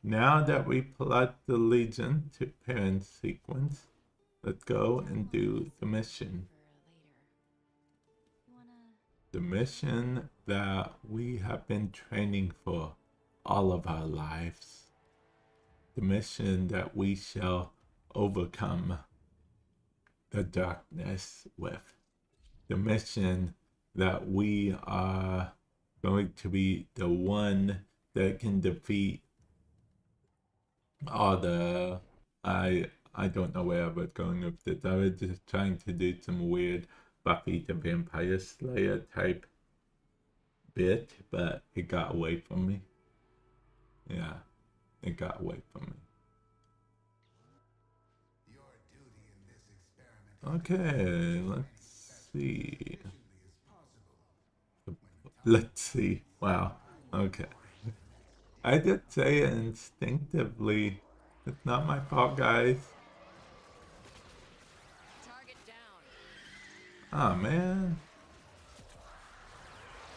Now that we pledged allegiance to parent sequence, let's go and do the mission. The mission that we have been training for all of our lives. The mission that we shall overcome the darkness with. The mission that we are going to be the one that can defeat all the... I don't know where I was going with this. I was just trying to do some weird Buffy the Vampire Slayer type bit, but it got away from me. Yeah, it got away from me. Okay, let's see. Let's see. Wow. Okay. I did say it instinctively. It's not my fault, guys. Oh man.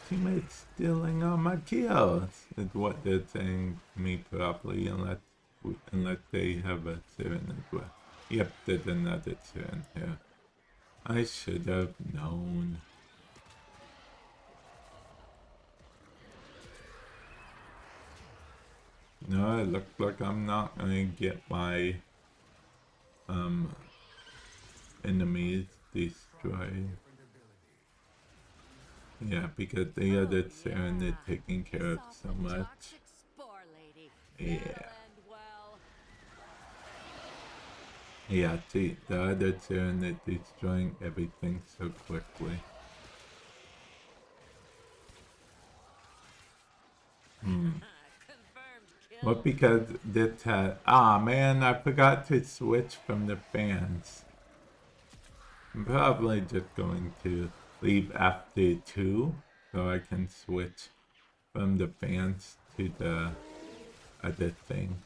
Teammates stealing all my kills is what they're saying to me properly, unless they have a Siren as well. Yep, there's another Siren here. I should have known. No, it looks like I'm not gonna get my enemies destroyed. Yeah, because the other Siren is taking care of so much. Yeah. Yeah, see, the other Siren is destroying everything so quickly. Well, because this had... Ah, man, I forgot to switch from the fans. I'm probably just going to leave after 2 so I can switch from the fans to the other thing.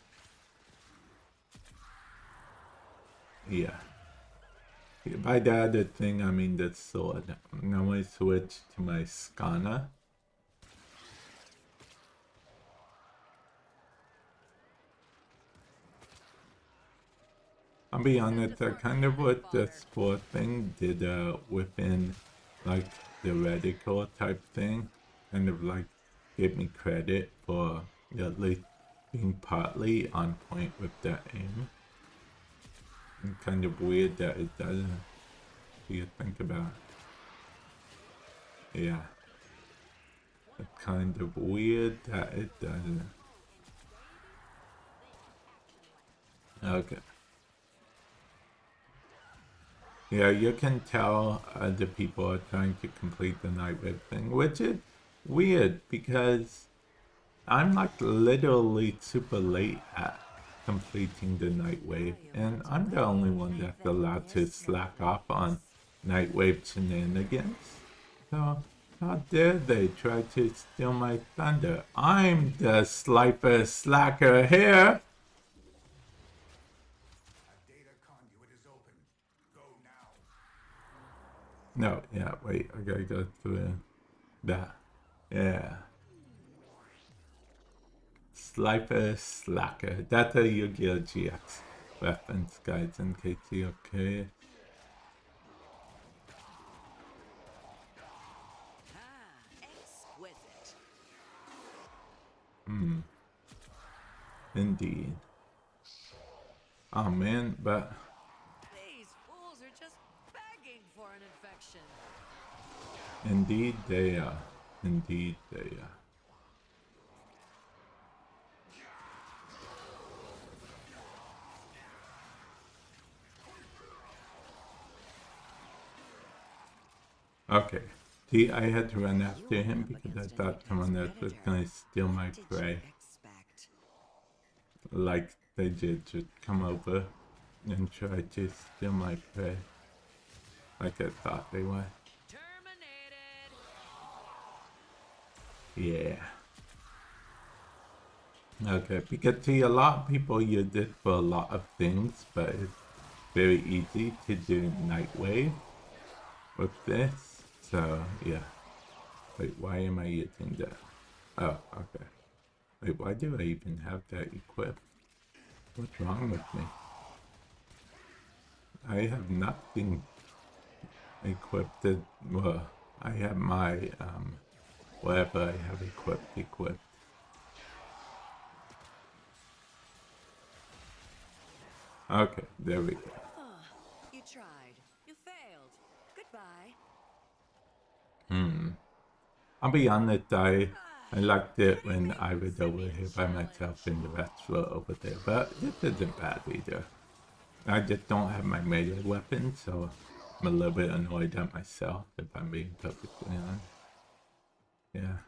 Yeah. By the other thing, I mean the sword. Now I switch to my Skana. I'll be honest, I kind of wish the sport thing did within like theoretical type thing, kind of like gave me credit for at least being partly on point with that aim. And kind of weird that it doesn't. Do you think about it? Yeah. It's kind of weird that it doesn't. Okay. Yeah, you can tell the people are trying to complete the Nightwave thing, which is weird because I'm like literally super late at completing the Nightwave, and I'm the only one that's allowed to slack off on Nightwave shenanigans. So, how dare they try to steal my thunder? I'm the sliper slacker here! No, yeah, wait, I gotta go through that. Yeah. Sliper Slacker. That's a Yu-Gi-Oh! GX reference, guys, in case you're curious. Exquisite. Indeed. Oh man, but These fools are just begging for an infection. indeed they are. Indeed they are. Okay. See, I had to run after him because I thought someone else was gonna steal my prey. Like they did, just come over and try to steal my prey. Like I thought they were. Terminated. Yeah. Okay, because see, a lot of people use it for a lot of things, but it's very easy to do Nightwave with this. So, yeah. Wait, why am I using that? Oh, okay. Wait, why do I even have that equipped? What's wrong with me? I have nothing equipped. Well, I have my, whatever I have equipped. Okay, there we go. You tried. You failed. Goodbye. I'll be honest, I liked it when I was over here by myself and the rest were over there, but this isn't bad either. I just don't have my melee weapon, so I'm a little bit annoyed at myself, if I'm being perfectly honest. Yeah.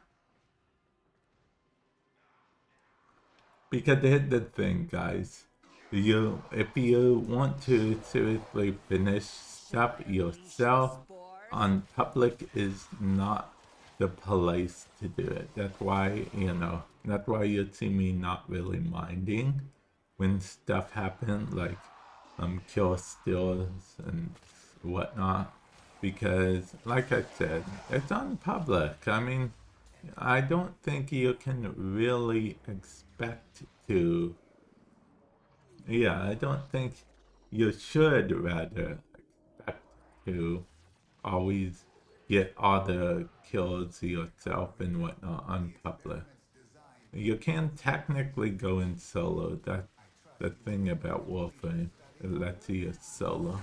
Because here's the thing, guys. If you want to seriously finish stuff yourself, on public is not the place to do it. That's why, that's why you see me not really minding when stuff happens, like kill steals and whatnot. Because, like I said, it's on public. I mean, I don't think you can really expect to. Yeah, I don't think you should rather expect to always get all the kills yourself and whatnot on public. You can technically go in solo. That's the thing about Warframe. It lets you solo.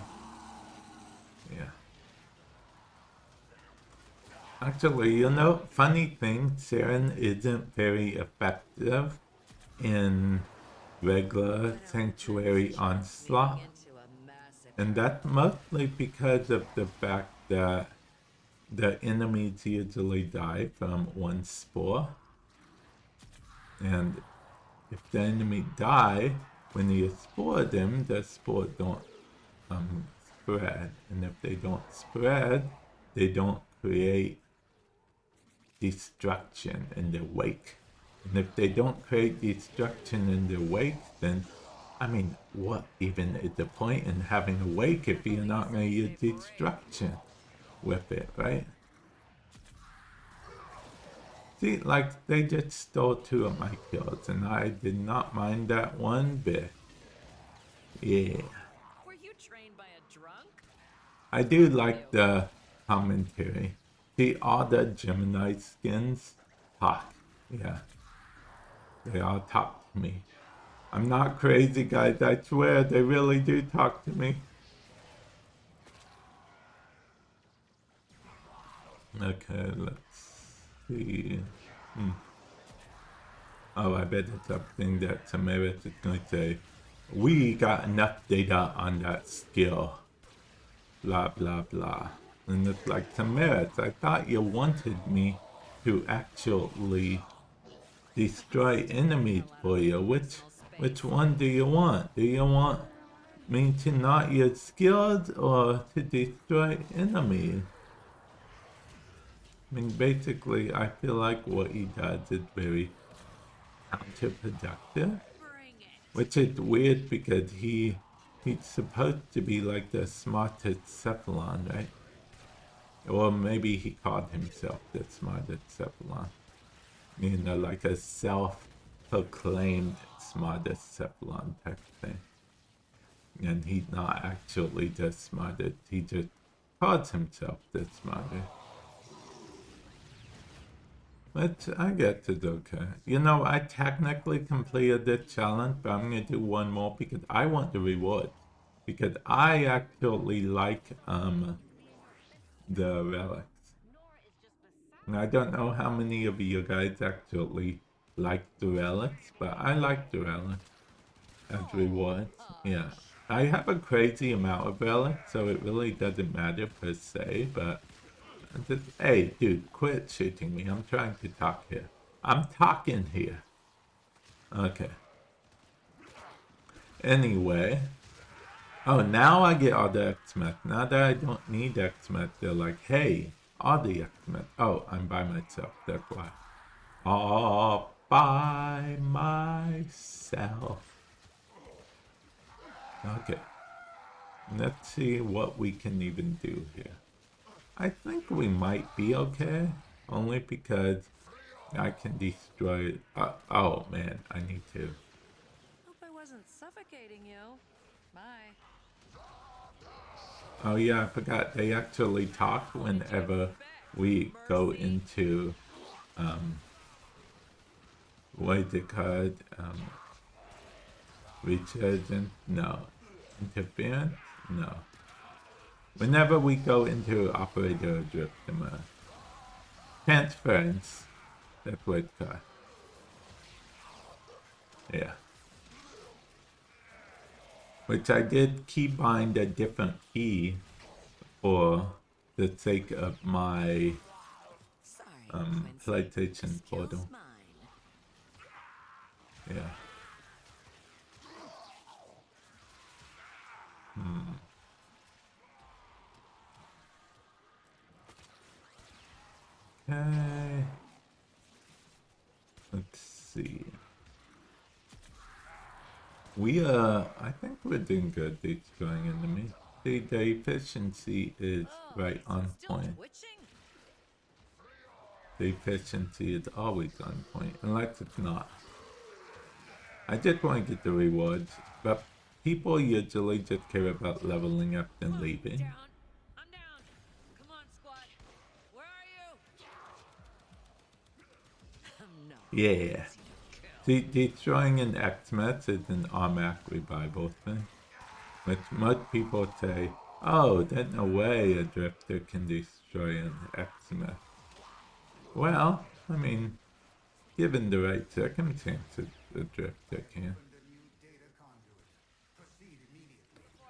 Yeah. Actually, funny thing, Saren isn't very effective in regular Sanctuary Onslaught. And that's mostly because of the fact that the enemies usually die from one spore. And if the enemy die, when you spore them, the spore don't spread. And if they don't spread, they don't create destruction in their wake. And if they don't create destruction in their wake, then, I mean, what even is the point in having a wake if you're not going to use destruction with it, right? See, like, they just stole 2 of my kills, and I did not mind that one bit. Yeah. Were you trained by a drunk? I do like the commentary. See, all the Gemini skins talk. Yeah. They all talk to me. I'm not crazy, guys. I swear, they really do talk to me. Okay, let's see. Oh, I bet it's something that Samaris is going to say. We got enough data on that skill. Blah, blah, blah. And it's like, Samaris, I thought you wanted me to actually destroy enemies for you. Which one do you want? Do you want me to not use skills or to destroy enemies? I mean, basically, I feel like what he does is very counterproductive, which is weird because he's supposed to be like the smartest Cephalon, right? Or maybe he called himself the smartest Cephalon. You know, like a self-proclaimed smartest Cephalon type thing. And he's not actually the smartest, he just calls himself the smartest. But I guess it's okay. You know, I technically completed this challenge, but I'm going to do one more because I want the reward. Because I actually like the relics. And I don't know how many of you guys actually like the relics, but I like the relics as rewards. Yeah. I have a crazy amount of relics, so it really doesn't matter per se, but just, hey, dude, quit shooting me. I'm trying to talk here. I'm talking here. Okay. Anyway. Oh, now I get all the X-Meth. Now that I don't need X-Meth, they're like, hey, all the X-Meth. Oh, I'm by myself. That's why. All by myself. Okay. Let's see what we can even do here. I think we might be okay, only because I can destroy. Oh man, I need to. Hope I wasn't suffocating you. Bye. Oh yeah, I forgot. They actually talk whenever we go into what is it called? Resurgence? No. Interference? No. Whenever we go into operator drift, transference. That's what it's called. Yeah. Which I did keybind a different key for the sake of my PlayStation Portal. Yeah. Okay. Let's see. I think we're doing good destroying enemies. The efficiency is right on point. The efficiency is always on point, unless it's not. I just want to get the rewards, but people usually just care about leveling up and leaving. I'm down. Come on, squad. Where are you? No. Yeah. See, destroying an X-Meth is an automatic revival thing. Which most people say, oh, there's no way a drifter can destroy an X-Meth. Well, I mean, given the right circumstances, a drifter can.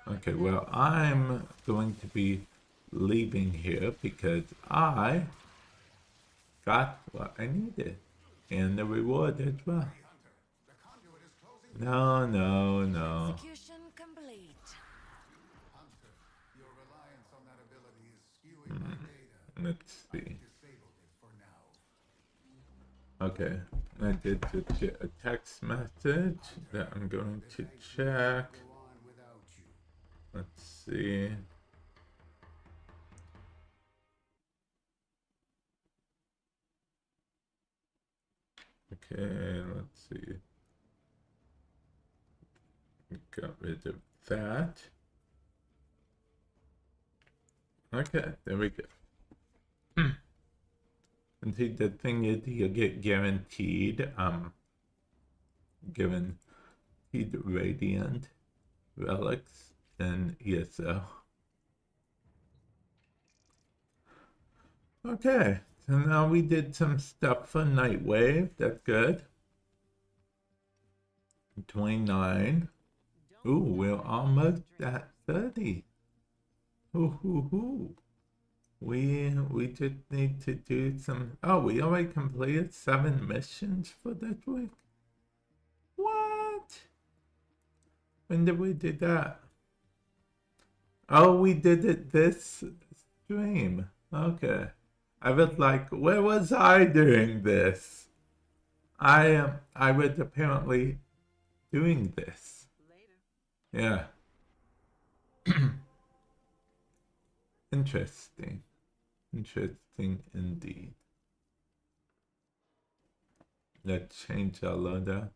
Okay, well, I'm going to be leaving here because I got what I needed. And the reward as well. No, no, no. Execution complete. Let's see. Okay, I did just get a text message that I'm going to check. Let's see. Okay, let's see. Got rid of that. Okay, there we go. And see, the thing is, you get guaranteed radiant relics and ESO. Okay, so now we did some stuff for Nightwave. That's good. 29. Ooh, we're almost at 30. Ooh. We just need to do some. Oh, we already completed 7 missions for this week. What? When did we do that? Oh, we did it this stream. Okay. I was like, where was I doing this? I was apparently doing this. Later. Yeah. Interesting. Interesting indeed. Let's change our loader.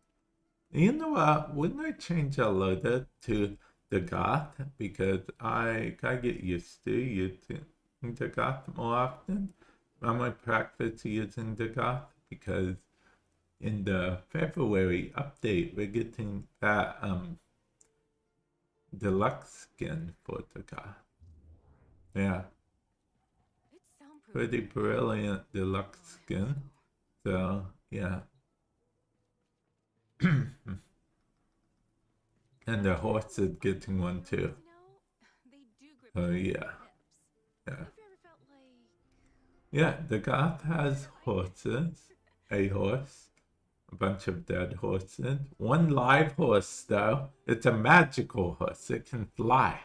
You know what? Wouldn't I change our loader to the Goth? Because I gotta get used to using the Goth more often. I'm gonna practice using the Goth because in the February update we're getting that deluxe skin for the Goth. Yeah. Pretty brilliant deluxe skin. So yeah. And the horse is getting one too. So yeah. Yeah. Yeah, the Goth has horses. A horse. A bunch of dead horses. One live horse though. It's a magical horse. It can fly.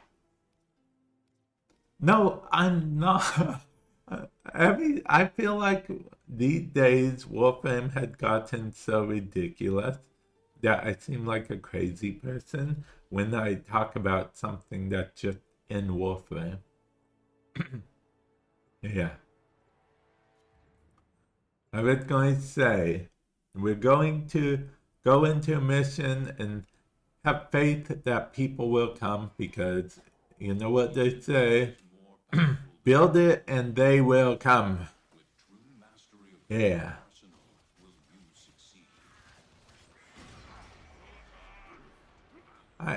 No, I'm not. I feel like these days Warframe had gotten so ridiculous that I seem like a crazy person when I talk about something that's just in Warframe. Yeah. I was going to say, we're going to go into a mission and have faith that people will come because you know what they say, build it and they will come. Yeah.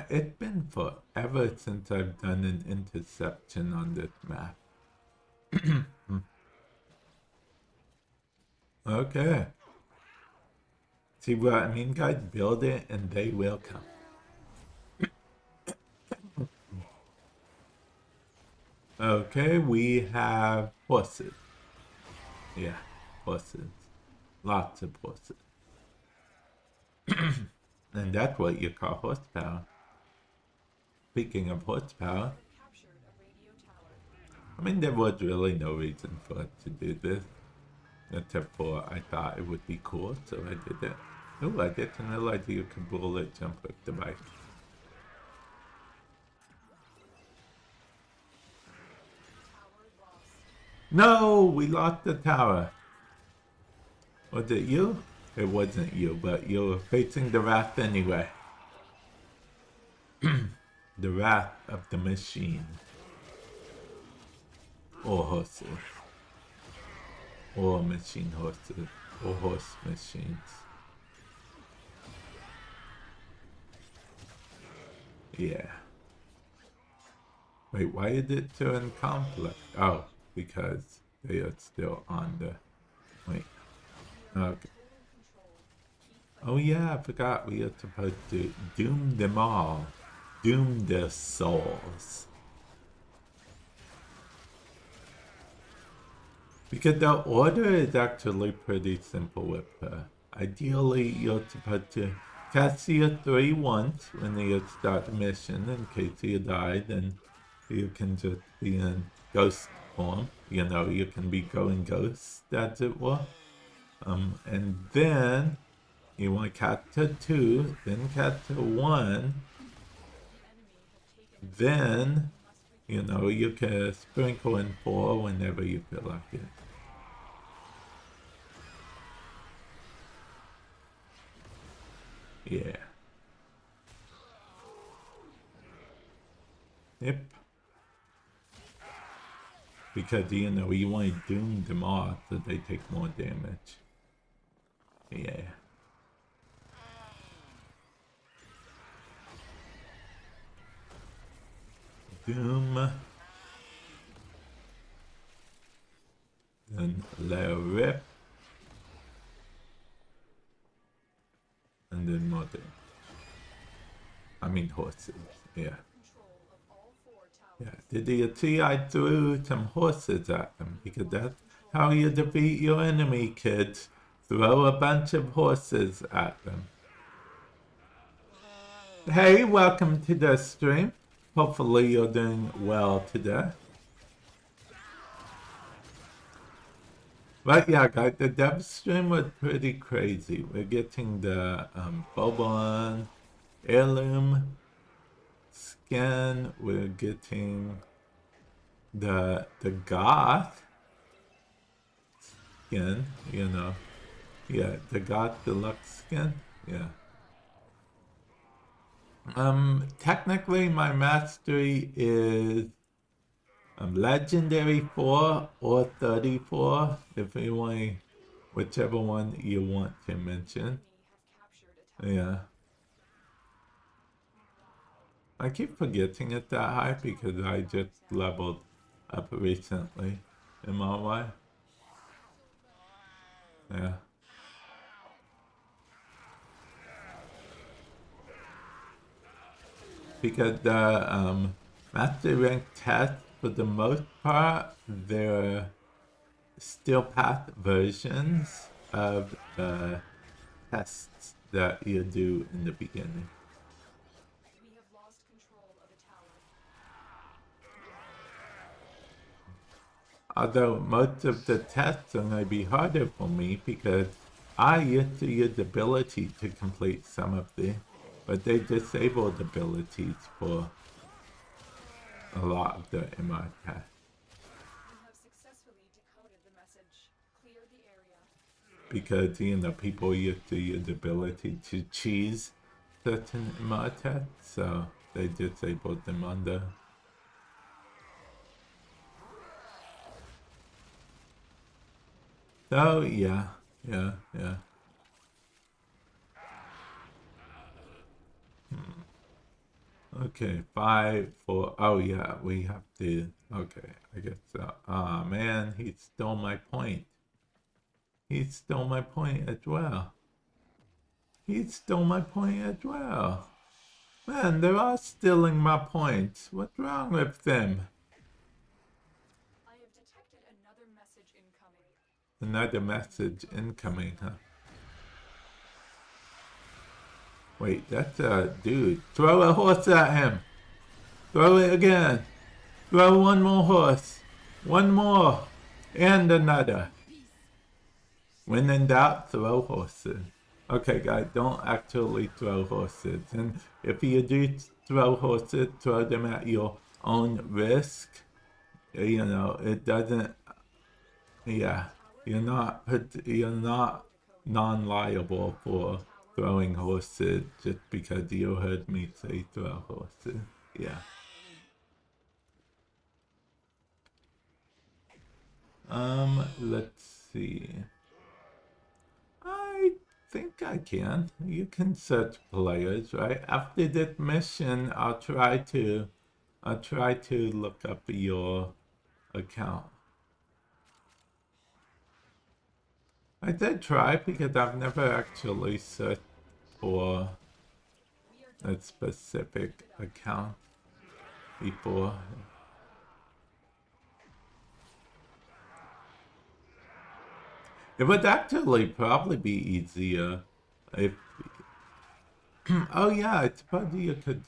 It's been forever since I've done an interception on this map. Okay. See what I mean, guys? Build it and they will come. Okay, we have horses. Yeah, horses. Lots of horses. And that's what you call horsepower. Speaking of horsepower, I mean, there was really no reason for it to do this. Except for I thought it would be cool, so I did it. Oh, I didn't realize you could bullet jump with the bike. No, we lost the tower. Was it you? It wasn't you, but you were facing the wrath anyway. The wrath of the machine. Or horses. Or machine horses. Or horse machines. Yeah. Wait, why is it turn conflict? Oh, because they are still on the... Wait. Okay. Oh yeah, I forgot we are supposed to doom them all. Doom their souls. Because the order is actually pretty simple with her. Ideally, you're supposed to cast your 3 once when you start the mission. In case you die, then you can just be in ghost form. You know, you can be going ghost, as it were. And then you want to cast to 2, then cast to 1. Then, you know, you can sprinkle in 4 whenever you feel like it. Yeah. Yep. Because, you know, you want to doom them all so they take more damage. Yeah. Doom. Then let rip. And then more damage. I mean horses, yeah. Yeah, did you see I threw some horses at them? Because that's how you defeat your enemy, kids. Throw a bunch of horses at them. Hey, welcome to the stream. Hopefully you're doing well today. But yeah, guys, the Devstream was pretty crazy. We're getting the Bobon heirloom skin. We're getting the goth skin, you know. Yeah, the goth deluxe skin. Yeah. Technically my mastery is legendary 4 or 34, if you want, whichever one you want to mention. Yeah. I keep forgetting it that high because I just leveled up recently in my life. Yeah. Because the master rank tests, for the most part, they're still path versions of the tests that you do in the beginning. We have lost control of a tower. Although most of the tests are going to be harder for me because I used to use ability to complete some of them, but they disabled abilities for a lot of the MI tests. You have successfully decoded the message. Clear the area. Because, you know, people used to use ability to cheese certain MI tests, so they disabled them on the... So, yeah. Okay, 5, 4, oh yeah, we have to, okay, I guess so. Ah, man, he stole my point. He stole my point as well. He stole my point as well. Man, they're all stealing my points. What's wrong with them? I have detected another message incoming. Another message incoming, huh? Wait, that's a dude. Throw a horse at him. Throw it again. Throw one more horse. One more. And another. When in doubt, throw horses. Okay, guys, don't actually throw horses. And if you do throw horses, throw them at your own risk. You know, it doesn't... Yeah, you're not non-liable for throwing horses just because you heard me say throw horses. Yeah. Let's see. I think I can. You can search players, right? After this mission, I'll try to look up your account. I did try because I've never actually searched for a specific account before. It would actually probably be easier if... Oh yeah, I suppose you could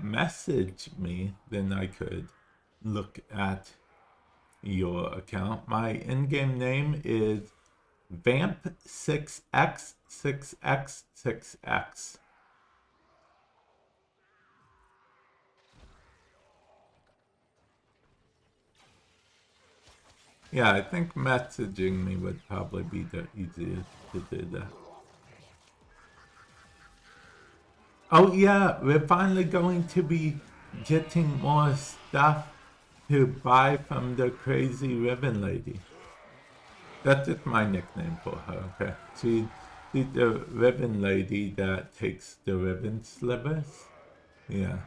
message me, then I could look at your account. My in-game name is Vamp 6x6x6x. Yeah, I think messaging me would probably be the easiest to do that. Oh yeah, we're finally going to be getting more stuff to buy from the crazy ribbon lady. That's just my nickname for her, okay? She's the ribbon lady that takes the ribbon slivers. Yeah.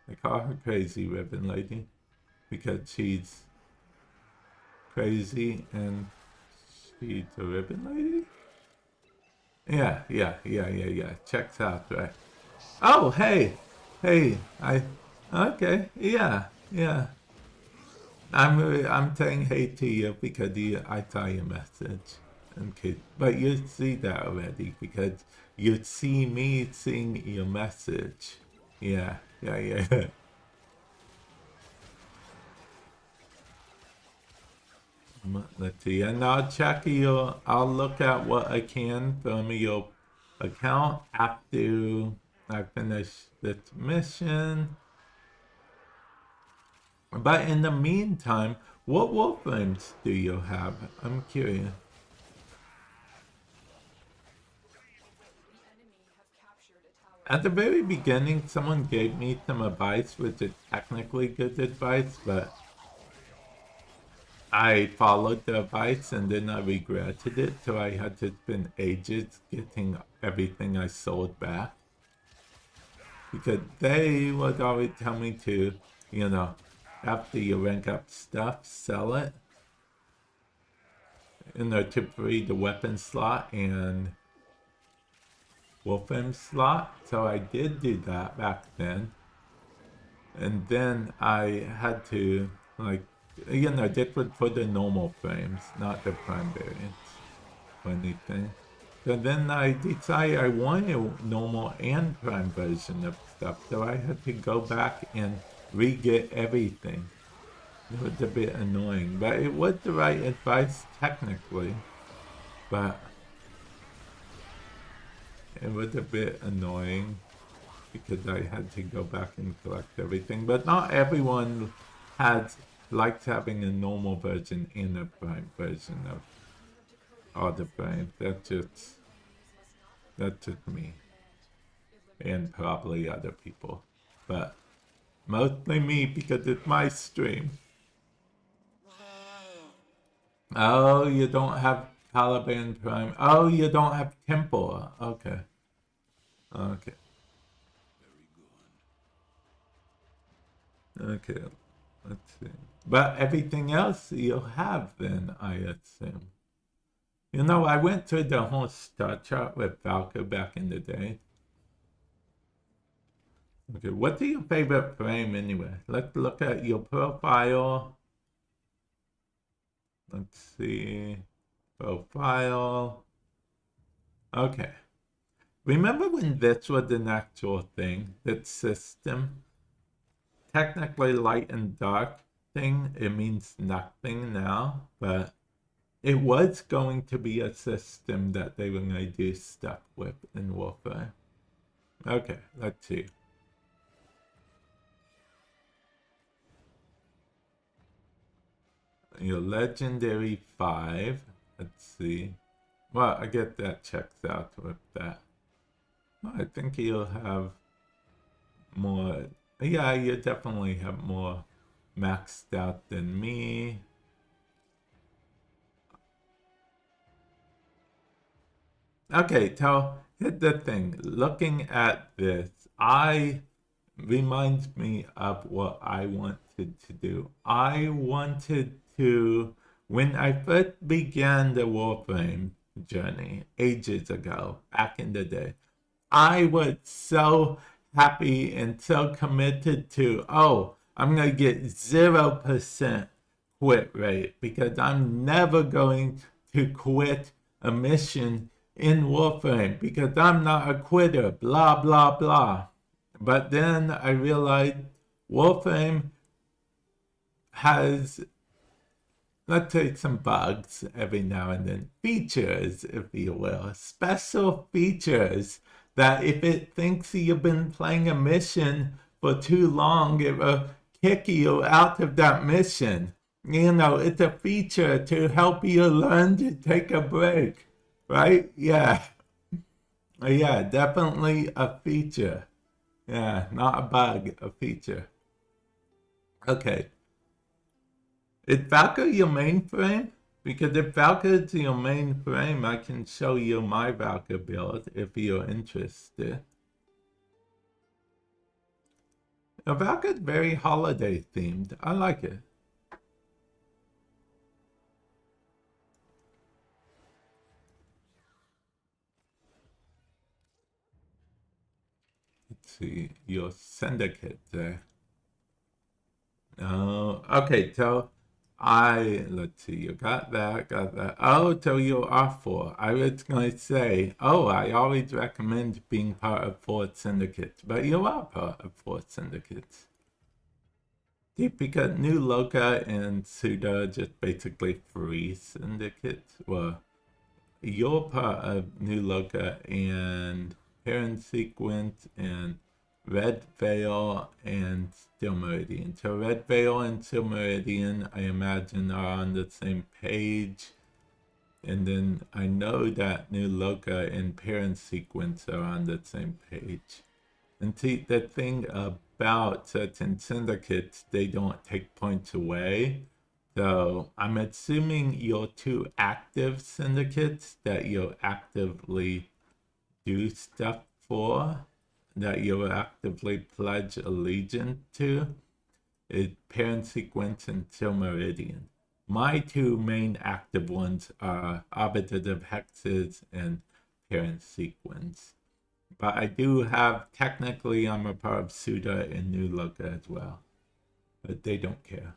I call her crazy ribbon lady because she's crazy and she's a ribbon lady? Yeah. Checks out, right? Oh, hey, okay, yeah. I'm saying hey to you because I saw your message. Okay, but you see that already because you see me seeing your message. Yeah. Let's see, and I'll look at what I can from your account after I finish this mission. But in the meantime, what Warframes do you have? I'm curious. The enemy have captured a tower. At the very beginning, someone gave me some advice, which is technically good advice, but I followed the advice and then I regretted it, so I had to spend ages getting everything I sold back. Because they would always tell me to, after you rank up stuff, sell it. To free the weapon slot and Wolfram slot. So I did do that back then. And then I had to, this was for the normal frames, not the prime variants or anything. So then I decided I wanted a normal and prime version of stuff, so I had to go back and re-get everything. It was a bit annoying, but it was the right advice technically. But it was a bit annoying because I had to go back and collect everything. But not everyone likes having a normal version and a prime version of all the frames. That's just me. And probably other people. But mostly me because it's my stream. Oh, you don't have Taliban Prime. Oh, you don't have Temple. Okay. Okay, let's see. But everything else you'll have then, I assume. I went through the whole star chart with Valka back in the day. Okay, what's your favorite frame anyway? Let's look at your profile. Let's see. Profile. Okay. Remember when this was an actual thing? That system? Technically light and dark thing. It means nothing now. But it was going to be a system that they were going to do stuff with in Warframe. Okay, let's see. Your legendary 5. Let's see. Well, I guess that checks out with that. Well, I think you'll have more. Yeah, you definitely have more maxed out than me. Okay, so here's the thing. Looking at this, reminds me of what I wanted to do. I wanted to, when I first began the Warframe journey ages ago, back in the day, I was so happy and so committed to, I'm going to get 0% quit rate because I'm never going to quit a mission in Warframe because I'm not a quitter, blah, blah, blah. But then I realized Warframe has, let's say, some bugs every now and then. Features, if you will. Special features that if it thinks you've been playing a mission for too long, it will kick you out of that mission. It's a feature to help you learn to take a break. Right? Yeah. Yeah, definitely a feature. Yeah, not a bug, a feature. Okay, Is Valka your main frame? Because if Valka is your main frame, I can show you my Valka build if you're interested. Now, Valka is very holiday themed. I like it. Let's see, your syndicate there. Oh, okay, so let's see, you got that. Oh, so you are 4. I was going to say, I always recommend being part of 4 syndicates, but you are part of 4 syndicates. See, because New Loka and Suda just basically free syndicates. Well, you're part of New Loka and Parent Sequence and Red Veil and Still Meridian. So Red Veil and Still Meridian, I imagine, are on the same page. And then I know that New Loka and Parent Sequence are on the same page. And see, the thing about certain syndicates, they don't take points away. So I'm assuming your 2 active syndicates that you actively do stuff for, that you actively pledge allegiance to, is Parent Sequence and Still Meridian. My 2 main active ones are Arbiter Hexes and Parent Sequence. But I do have, technically, I'm a part of Suda and New Loka as well. But they don't care.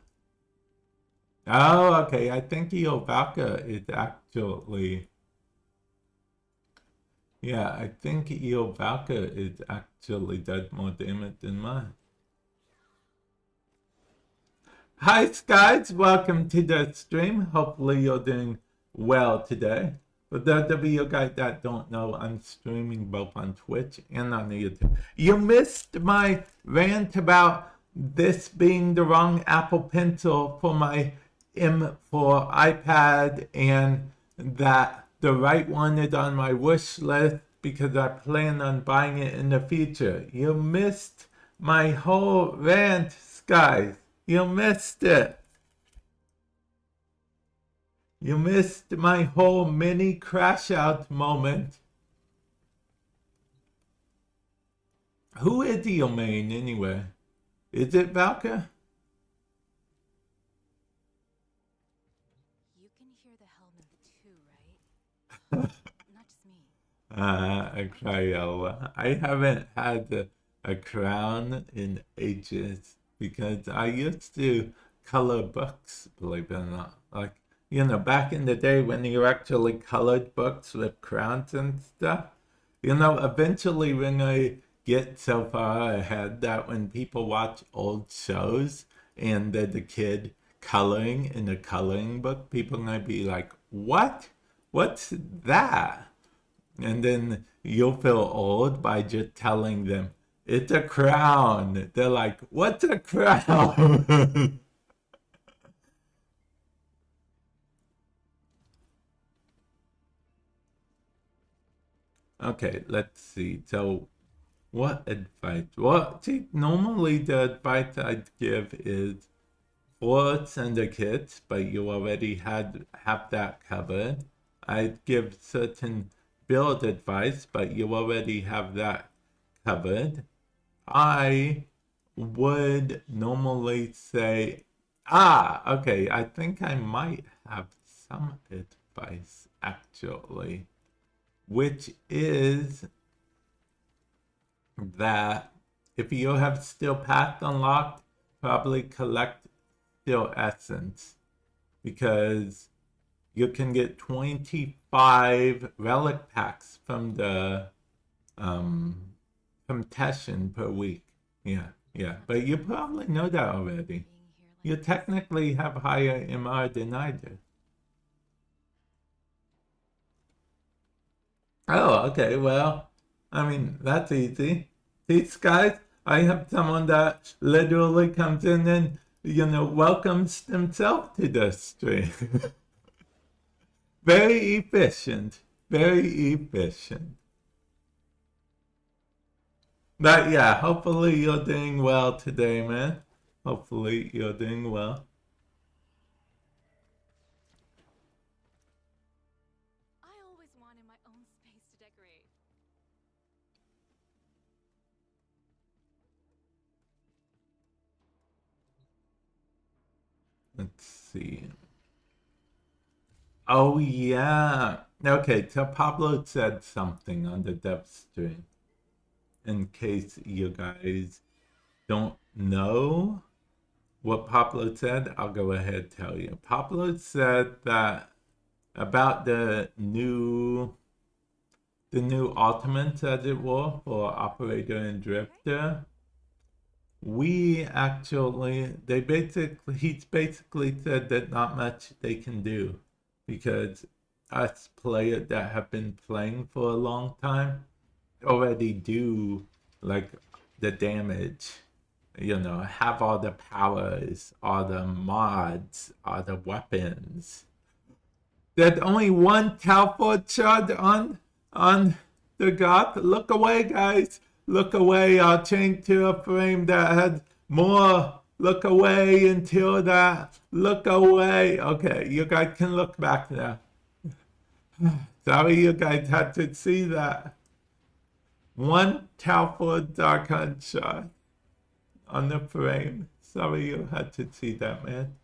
Oh, okay, I think Valka is actually... Yeah, I think Valka is actually does more damage than mine. Hi, Skies, welcome to the stream. Hopefully you're doing well today. For those of you guys that don't know, I'm streaming both on Twitch and on YouTube. You missed my rant about this being the wrong Apple Pencil for my M4 iPad and that the right one is on my wish list because I plan on buying it in the future. You missed my whole rant, guys. You missed it. You missed my whole mini crash out moment. Who is your main anyway? Is it Valka? You can hear the Hellman too, right? Not just me. Crayola. I haven't had a crown in ages because I used to color books, believe it or not. Like, you know, back in the day when you actually colored books with crowns and stuff. You know, eventually when I get so far ahead that when people watch old shows and there's a kid coloring in a coloring book, people might be like, what? What's that? And then you'll feel old by just telling them, it's a crown. They're like, what's a crown? Okay, let's see. So, what advice? Well, see, normally the advice I'd give is for syndicates, but you already have that covered. I'd give certain build advice, but you already have that covered. I would normally say, okay, I think I might have some advice actually, which is that if you have Steel Path unlocked, probably collect Steel Essence, because you can get 25 relic packs from the from Teshin per week. Yeah, but you probably know that already. You technically have higher MR than I do. Oh, okay, well, I mean, that's easy. These guys, I have someone that literally comes in and, you know, welcomes himself to the stream. Very efficient. Very efficient. But yeah, hopefully you're doing well today, man. Hopefully you're doing well. let's see. Oh yeah. Okay, so Pablo said something on the Devstream. In case you guys don't know what Pablo said, I'll go ahead and tell you. Pablo said that about the new ultimates, as it were, for Operator and Drifter. He's basically said that not much they can do, because us players that have been playing for a long time already do like the damage, have all the powers, all the mods, all the weapons. There's only one Talford shard on the Goth. Look away, guys. Look away. I'll change to a frame that has more. Look away until that. Look away. Okay, you guys can look back now. Sorry you guys had to see that. One Talford Darkon shot on the frame. Sorry you had to see that, man.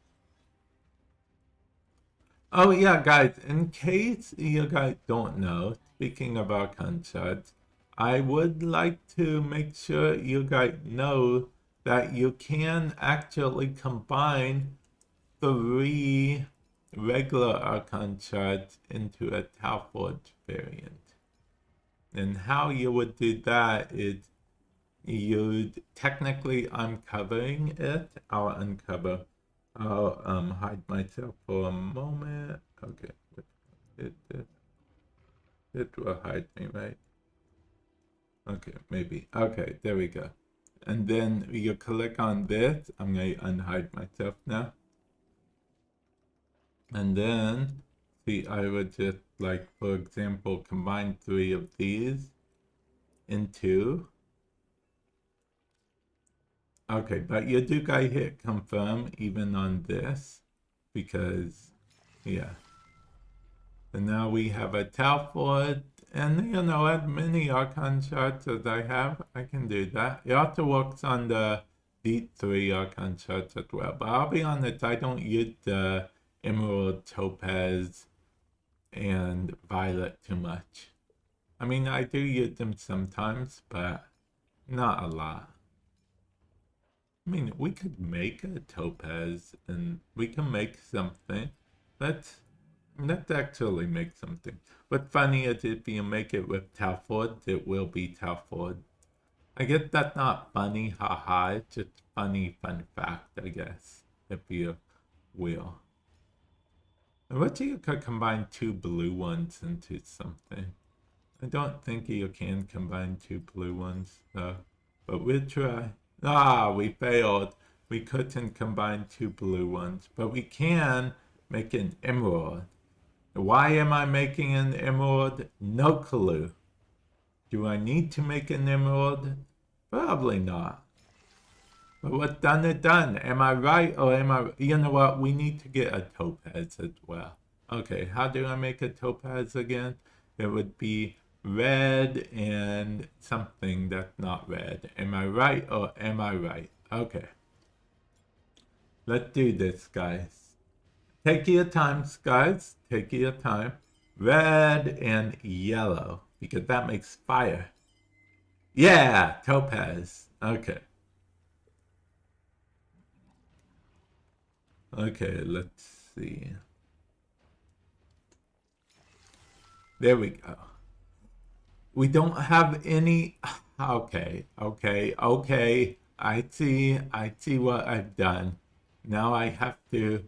Oh yeah, guys, in case you guys don't know, speaking of Archon shots, I would like to make sure you guys know that you can actually combine 3 regular Archon shots into a Talford variant. And how you would do that is you'd technically uncovering it. I'll uncover. I'll hide myself for a moment. Okay, it will hide me, right? Okay, maybe. Okay, there we go. And then you click on this. I'm going to unhide myself now. And then, see, I would just, like, for example, combine 3 of these into... Okay, but you do gotta hit confirm even on this, because, yeah. And now we have a Talford, and as many Archon shots as I have, I can do that. It also works on the Deep 3 Archon shots as well, but I'll be honest, I don't use the Emerald, Topaz, and Violet too much. I mean, I do use them sometimes, but not a lot. I mean, we could make a Topaz, and we can make something. Let's actually make something. What's funny is if you make it with Talford, it will be Talford. I guess that's not funny, haha. It's just funny fun fact, I guess, if you will. And what you could combine 2 blue ones into something? I don't think you can combine 2 blue ones, though. But we'll try. Ah, we failed. We couldn't combine 2 blue ones, but we can make an emerald. Why am I making an emerald? No clue. Do I need to make an emerald? Probably not. But what's done is done. Am I right or am I... You know what? We need to get a topaz as well. Okay, how do I make a topaz again? It would be red and something that's not red. Am I right or am I right? Okay. Let's do this, guys. Take your time, guys. Take your time. Red and yellow, because that makes fire. Yeah, topaz. Okay. Okay, let's see. There we go. We don't have any... Okay. I see what I've done. Now I have to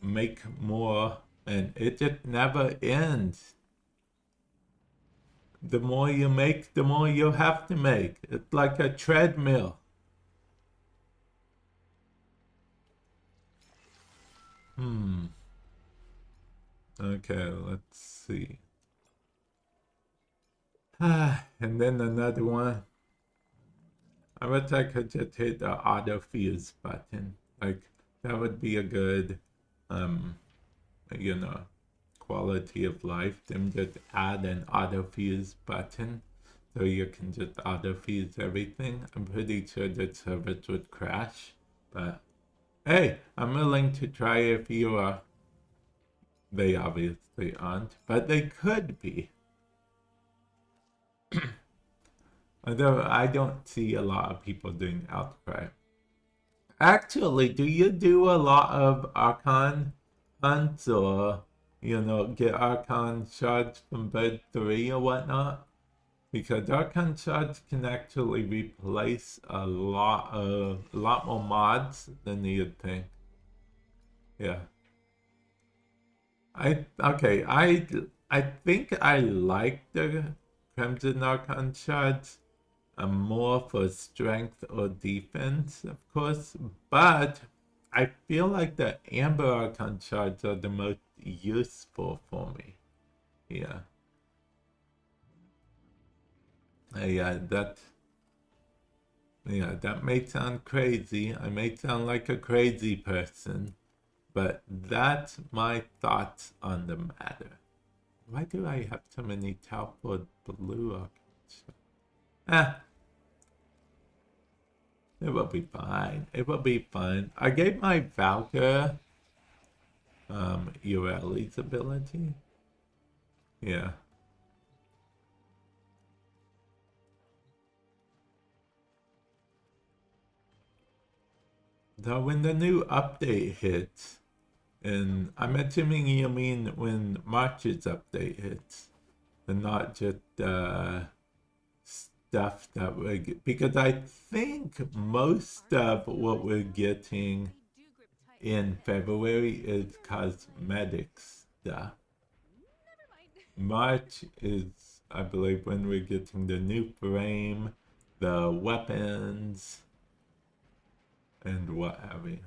make more, and it just never ends. The more you make, the more you have to make. It's like a treadmill. Okay, let's see. And then another one. I wish I could just hit the auto fuse button. Like, that would be a good, quality of life. Then just add an auto fuse button so you can just auto fuse everything. I'm pretty sure the service would crash, but Hey, I'm willing to try if you are. They obviously aren't, but they could be. Although I don't see a lot of people doing Outcry. Actually, do you do a lot of Archon hunts or, get Archon shards from Bird 3 or whatnot? Because Archon shards can actually replace a lot more mods than you'd think. Yeah. I think I like the Crimson Archon shards. More for strength or defense, of course, but I feel like the Amber Archon shards are the most useful for me. Yeah. That may sound crazy. I may sound like a crazy person, but that's my thoughts on the matter. Why do I have so many Talford Blue Archon shards? It will be fine. It will be fine. I gave my Valkyr Ureli's ability. Yeah. Though when the new update hits, and I'm assuming you mean when March's update hits, and not just stuff that we're because I think most of what we're getting in February is cosmetic stuff. March is, I believe, when we're getting the new frame, the weapons, and what have you.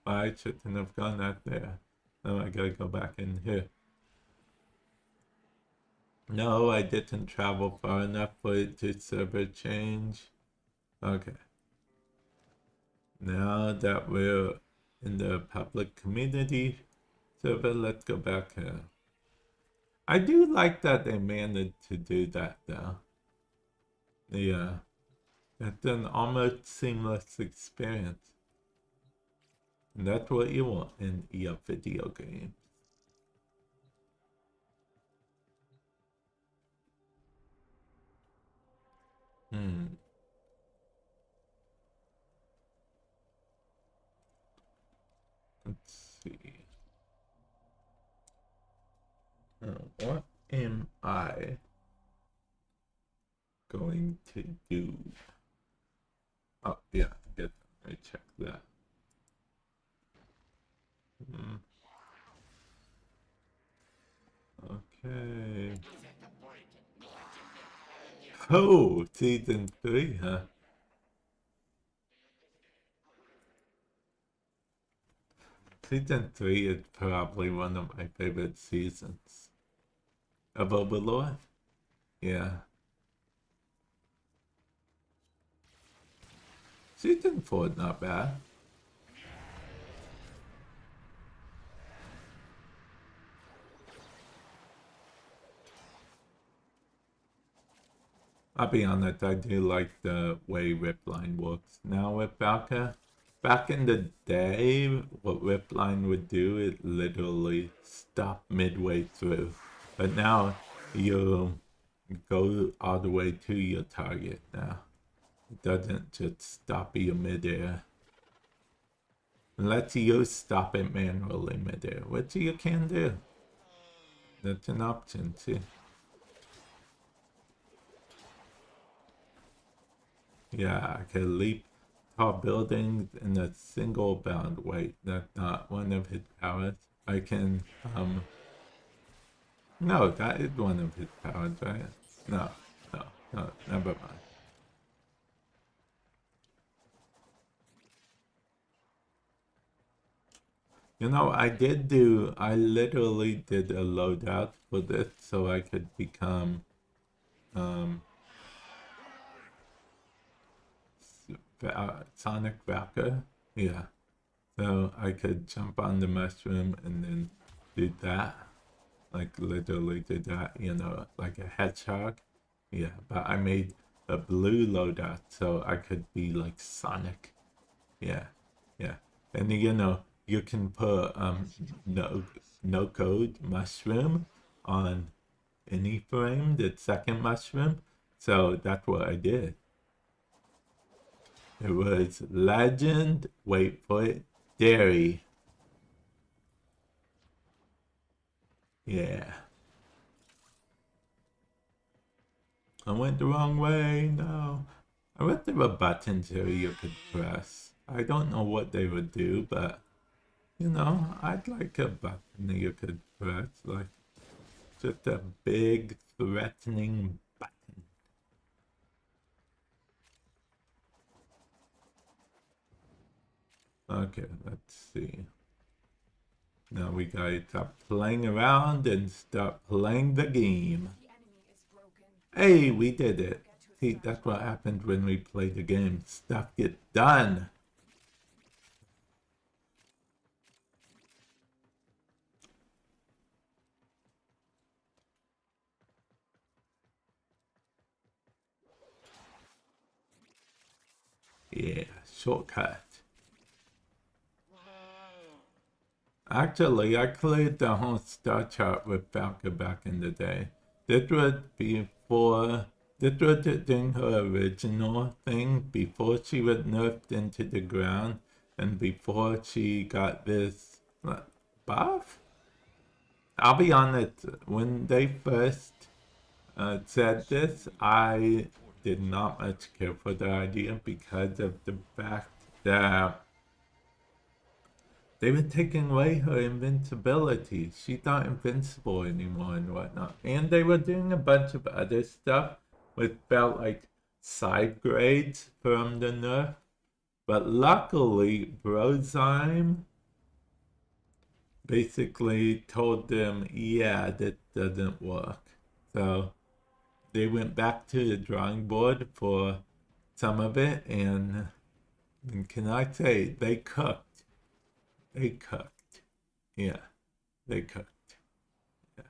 I shouldn't have gone out there. Now I gotta go back in here. No, I didn't travel far enough for it to server change. Okay. Now that we're in the public community server, let's go back here. I do like that they managed to do that though. Yeah. It's an almost seamless experience. And that's what you want in a video game. Let's see. What am I going to do? Oh, yeah, let me check that. Okay. Oh, season 3, huh? Season 3 is probably one of my favorite seasons of Overlord. Yeah. Season 4 is not bad. I'll be honest, I do like the way Ripline works now with Valkyr. Back in the day, what Ripline would do is literally stop midway through. But now, you go all the way to your target now. It doesn't just stop you midair. It lets you stop it manually midair, which you can do. That's an option too. Yeah, I can leap tall buildings in a single bound. Wait, that's not one of his powers. I can, no, that is one of his powers, right? No, never mind. You know, I literally did a loadout for this so I could become, Sonic Valkyr. Yeah. So I could jump on the mushroom and then do that. Like literally do that, like a hedgehog. Yeah, but I made a blue loadout, so I could be like Sonic. Yeah, yeah. And you know, you can put no code mushroom on any frame, the second mushroom. So that's what I did. It was legend, wait for it, dairy. Yeah. I went the wrong way, no. I wish there were buttons here you could press. I don't know what they would do, but, you know, I'd like a button that you could press, like, just a big, threatening button. Okay, let's see. Now we gotta stop playing around and start playing the game. The enemy is broken. Hey, we did it. See, that's what happened when we play the game. Stuff gets done. Yeah, shortcut. Actually, I cleared the whole star chart with Falca back in the day. This was before, this was doing her original thing, before she was nerfed into the ground, and before she got this buff? I'll be honest, when they first said this, I did not much care for the idea because of the fact that they were taking away her invincibility. She's not invincible anymore and whatnot. And they were doing a bunch of other stuff which felt like side grades from the nerf. But luckily, Brozyme basically told them, yeah, that doesn't work. So they went back to the drawing board for some of it, and can I say, they cooked. They cooked. Yeah, they cooked. Yeah.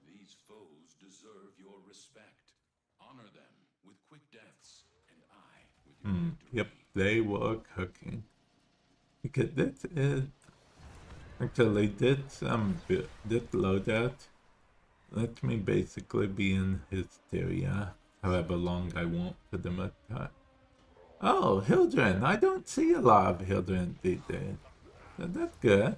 These foes deserve your respect. Honor them with quick deaths, and I with your victory. Yep, they were cooking. Because this is actually this loadout lets me basically be in hysteria however long I want for the most part. Oh, Hildren. I don't see a lot of Hildren these days. So that's good.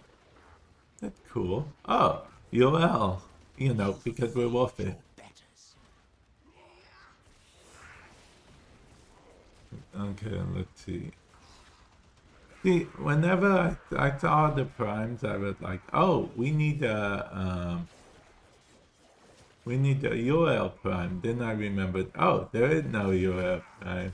That's cool. Oh, UL. You know, because we're Warframe. Okay, let's see. See, whenever I saw the primes, I was like, oh, we need a UL prime. Then I remembered, oh, there is no UL prime.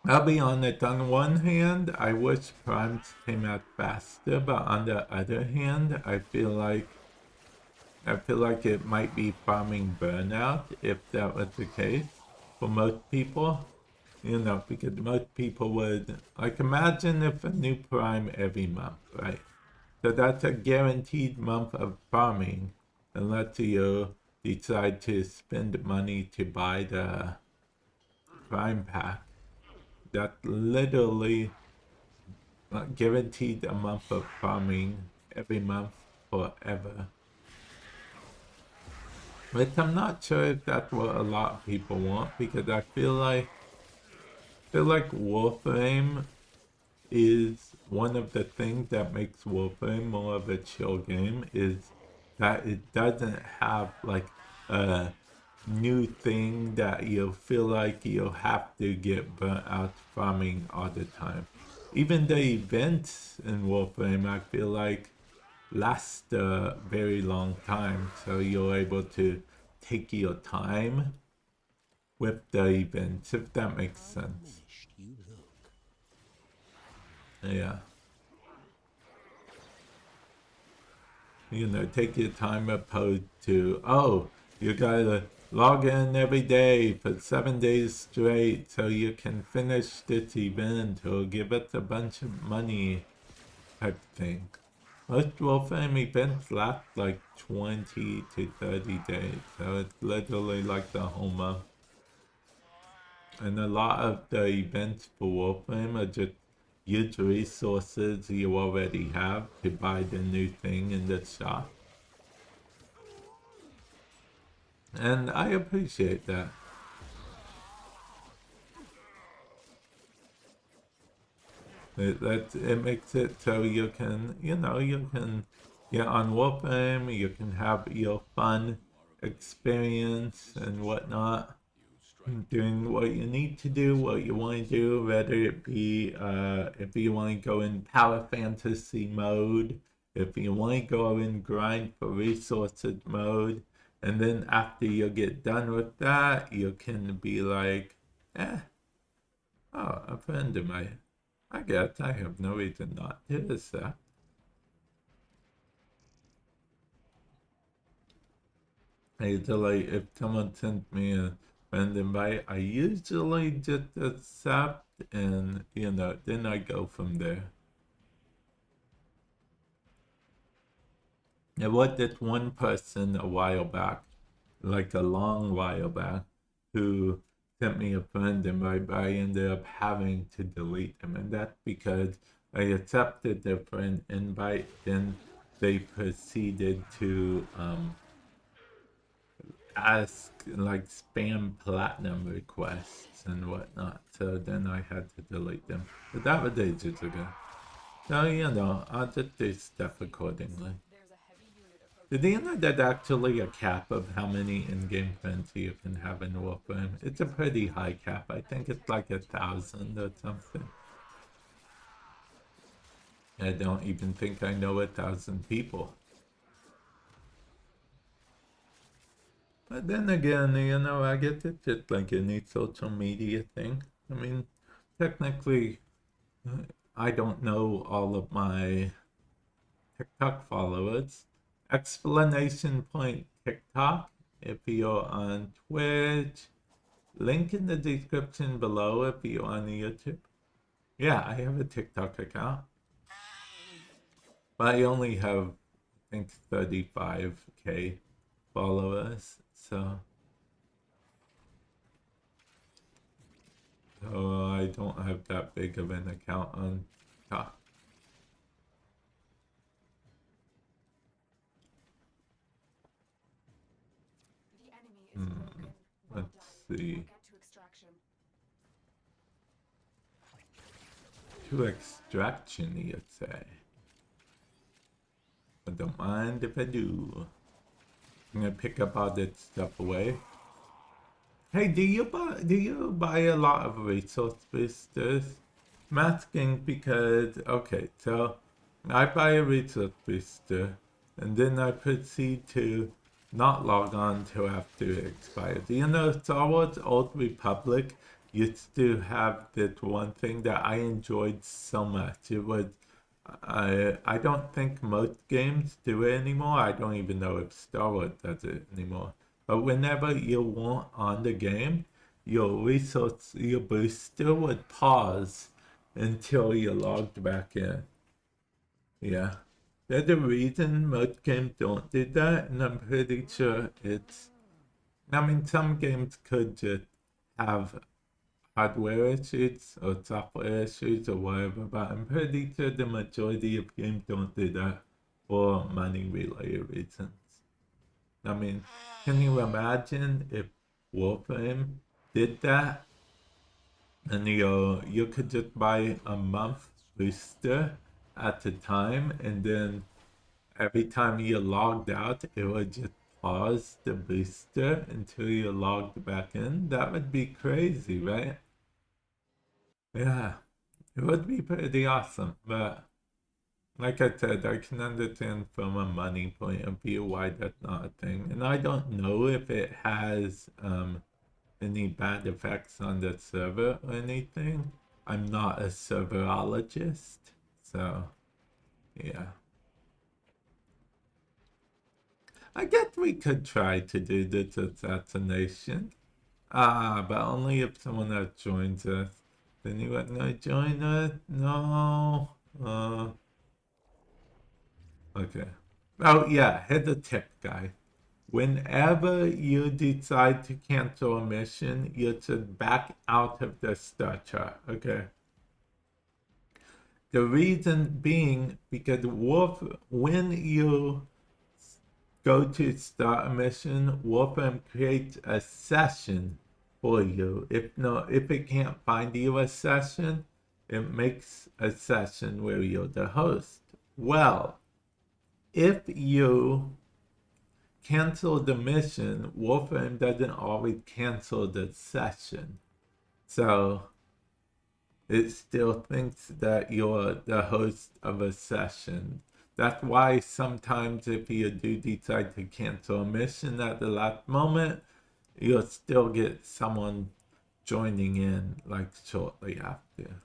I'll be honest, on one hand, I wish primes came out faster, but on the other hand, I feel like it might be farming burnout if that was the case for most people. You know, because most people would, like, imagine if a new prime every month, right? So that's a guaranteed month of farming, unless you decide to spend money to buy the prime pack. That's literally guaranteed a month of farming every month forever. Which I'm not sure if that's what a lot of people want, because I feel like Warframe is one of the things that makes Warframe more of a chill game, is that it doesn't have like a new thing that you feel like you have to get burnt out farming all the time. Even the events in Warframe, I feel like, last a very long time, so you're able to take your time with the events, if that makes sense. Yeah. You know, take your time opposed to, oh, you gotta log in every day for 7 days straight so you can finish this event or give us a bunch of money type thing. Most Warframe events last like 20 to 30 days, so it's literally like the whole month. And a lot of the events for Warframe are just use resources you already have to buy the new thing in the shop. And I appreciate that. It makes it so you can, you can get on Warframe, you can have your fun experience and whatnot, doing what you need to do, what you want to do, whether it be if you want to go in power fantasy mode, if you want to go in grind for resources mode, and then after you get done with that, you can be like, oh, a friend of mine. I guess I have no reason not to accept. I usually, if someone sends me a friend invite, I usually just accept and, then I go from there. There was this one person a while back, like a long while back, who sent me a friend invite, but I ended up having to delete them, and that's because I accepted their friend invite, then they proceeded to ask like spam platinum requests and whatnot, so then I had to delete them. But that was ages ago. So, I'll just do stuff accordingly. Did you know there's actually a cap of how many in-game friends you can have in Warframe? It's a pretty high cap. I think it's like 1,000 or something. I don't even think I know 1,000 people. But then again, I guess it's just like any social media thing. I mean, technically, I don't know all of my TikTok followers. Explanation point TikTok if you're on Twitch. Link in the description below if you're on YouTube. Yeah, I have a TikTok account. But I only have, I think, 35k followers, so I don't have that big of an account on TikTok. Let's see. To extraction, you'd say. I don't mind if I do. I'm gonna pick up all that stuff away. Hey, do you buy a lot of resource boosters? I'm asking because, okay, so I buy a resource booster and then I proceed to not log on till after it expires. Do you know Star Wars Old Republic used to have this one thing that I enjoyed so much. It was, I don't think most games do it anymore. I don't even know if Star Wars does it anymore. But whenever you weren't on the game, your booster would pause until you logged back in. Yeah. There's a reason most games don't do that, and I'm pretty sure it's... I mean, some games could just have hardware issues or software issues or whatever, but I'm pretty sure the majority of games don't do that for money-related reasons. I mean, can you imagine if Warframe did that? And you could just buy a month booster at a time, and then every time you logged out, it would just pause the booster until you logged back in. That would be crazy, right? Yeah, it would be pretty awesome, but like I said, I can understand from a money point of view why that's not a thing. And I don't know if it has any bad effects on the server or anything. I'm not a serverologist, so yeah. I guess we could try to do this assassination. But only if someone else joins us. Anyone gonna join us? No. Okay. Oh, yeah, here's a tip, guys. Whenever you decide to cancel a mission, you should back out of the star chart, okay? The reason being because when you go to start a mission, Warframe creates a session for you. If it can't find you a session, it makes a session where you're the host. Well, if you cancel the mission, Warframe doesn't always cancel the session. So it still thinks that you're the host of a session. That's why sometimes if you do decide to cancel a mission at the last moment, you'll still get someone joining in like shortly after.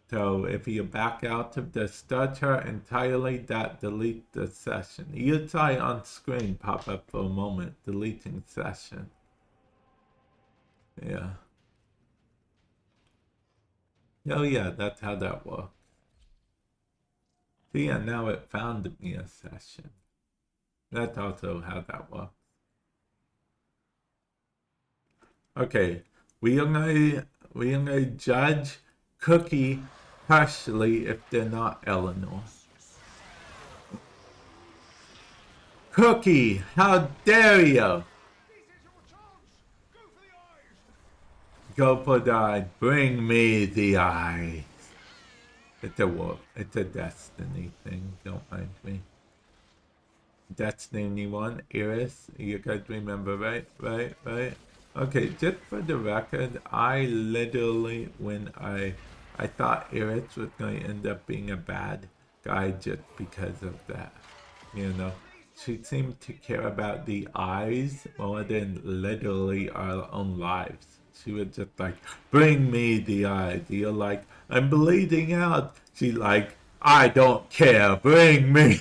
So if you back out of the star chart entirely, that deletes the session. You try on screen pop up for a moment, deleting session. Yeah. Oh yeah, that's how that works. See, and now it found me a session. That's also how that works. Okay, we are gonna judge Cookie partially if they're not Eleanor. Cookie, how dare you! Go for the eye. Bring me the eye. It's a Destiny thing. Don't mind me. Destiny 1, Iris. You guys remember, right? Right. Okay, just for the record, I literally, when I thought Iris was going to end up being a bad guy just because of that. You know, she seemed to care about the eyes more than literally our own lives. She was just like, bring me the eyes. You're like, I'm bleeding out. She's like, I don't care. Bring me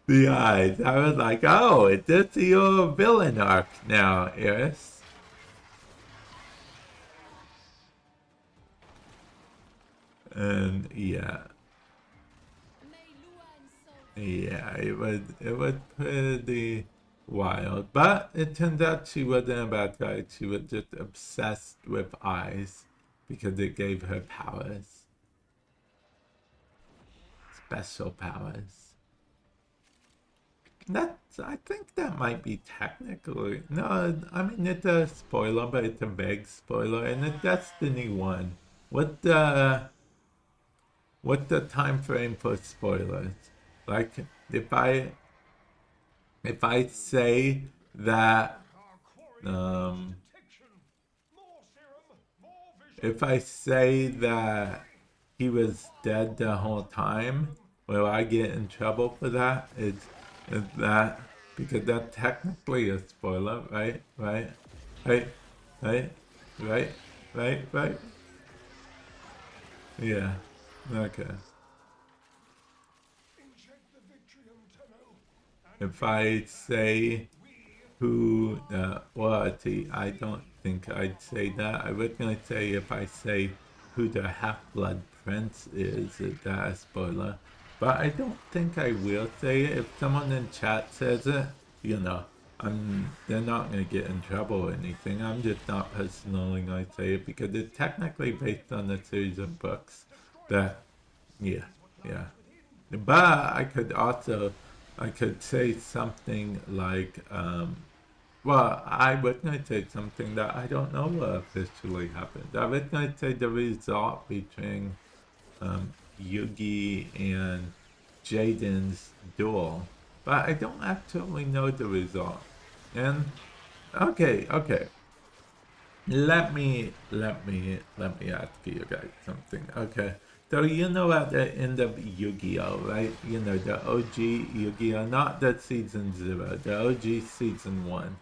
the eyes. I was like, oh, is this your villain arc now, Iris? And yeah. Yeah, it was pretty wild. But it turned out she wasn't a bad guy. She was just obsessed with eyes because it gave her powers. Special powers. I think that might be technically... No, I mean, it's a spoiler, but it's a vague spoiler. And it's Destiny 1. What's the time frame for spoilers? Like, if I say that, if I say that he was dead the whole time, will I get in trouble for that? Is that, because that's technically a spoiler, right? Yeah, okay. If I say who was he, I don't think I'd say that. I was gonna say if I say who the Half-Blood Prince is that a spoiler? But I don't think I will say it. If someone in chat says it, you know, they're not gonna get in trouble or anything. I'm just not personally gonna say it because it's technically based on a series of books that, yeah. But I could say something like, well, I was going to say something that I don't know what officially happened. I was going to say the result between Yugi and Jaden's duel, but I don't actually know the result. And okay. Let me ask you guys something. Okay. So you know at the end of Yu-Gi-Oh, right? You know, the OG Yu-Gi-Oh, not the Season 0, the OG Season 1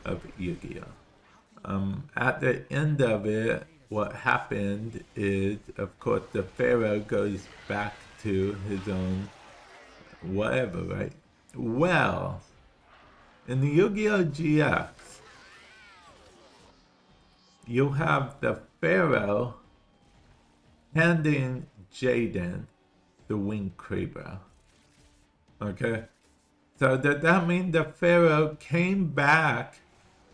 of Yu-Gi-Oh. At the end of it, what happened is, of course, the Pharaoh goes back to his own whatever, right? Well, in the Yu-Gi-Oh GX, you have the Pharaoh handing Jaden the Winged Cobra. Okay. So does that mean the Pharaoh came back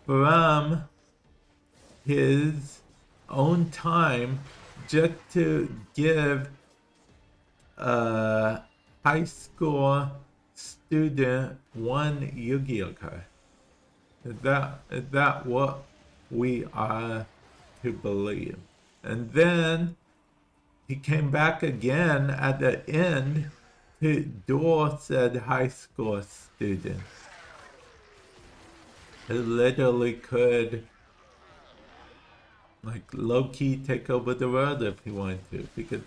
from his own time just to give a high school student one Yu-Gi-Oh card? Is that what we are to believe? And then he came back again at the end to duel said high school student who literally could like low-key take over the world if he wanted to, because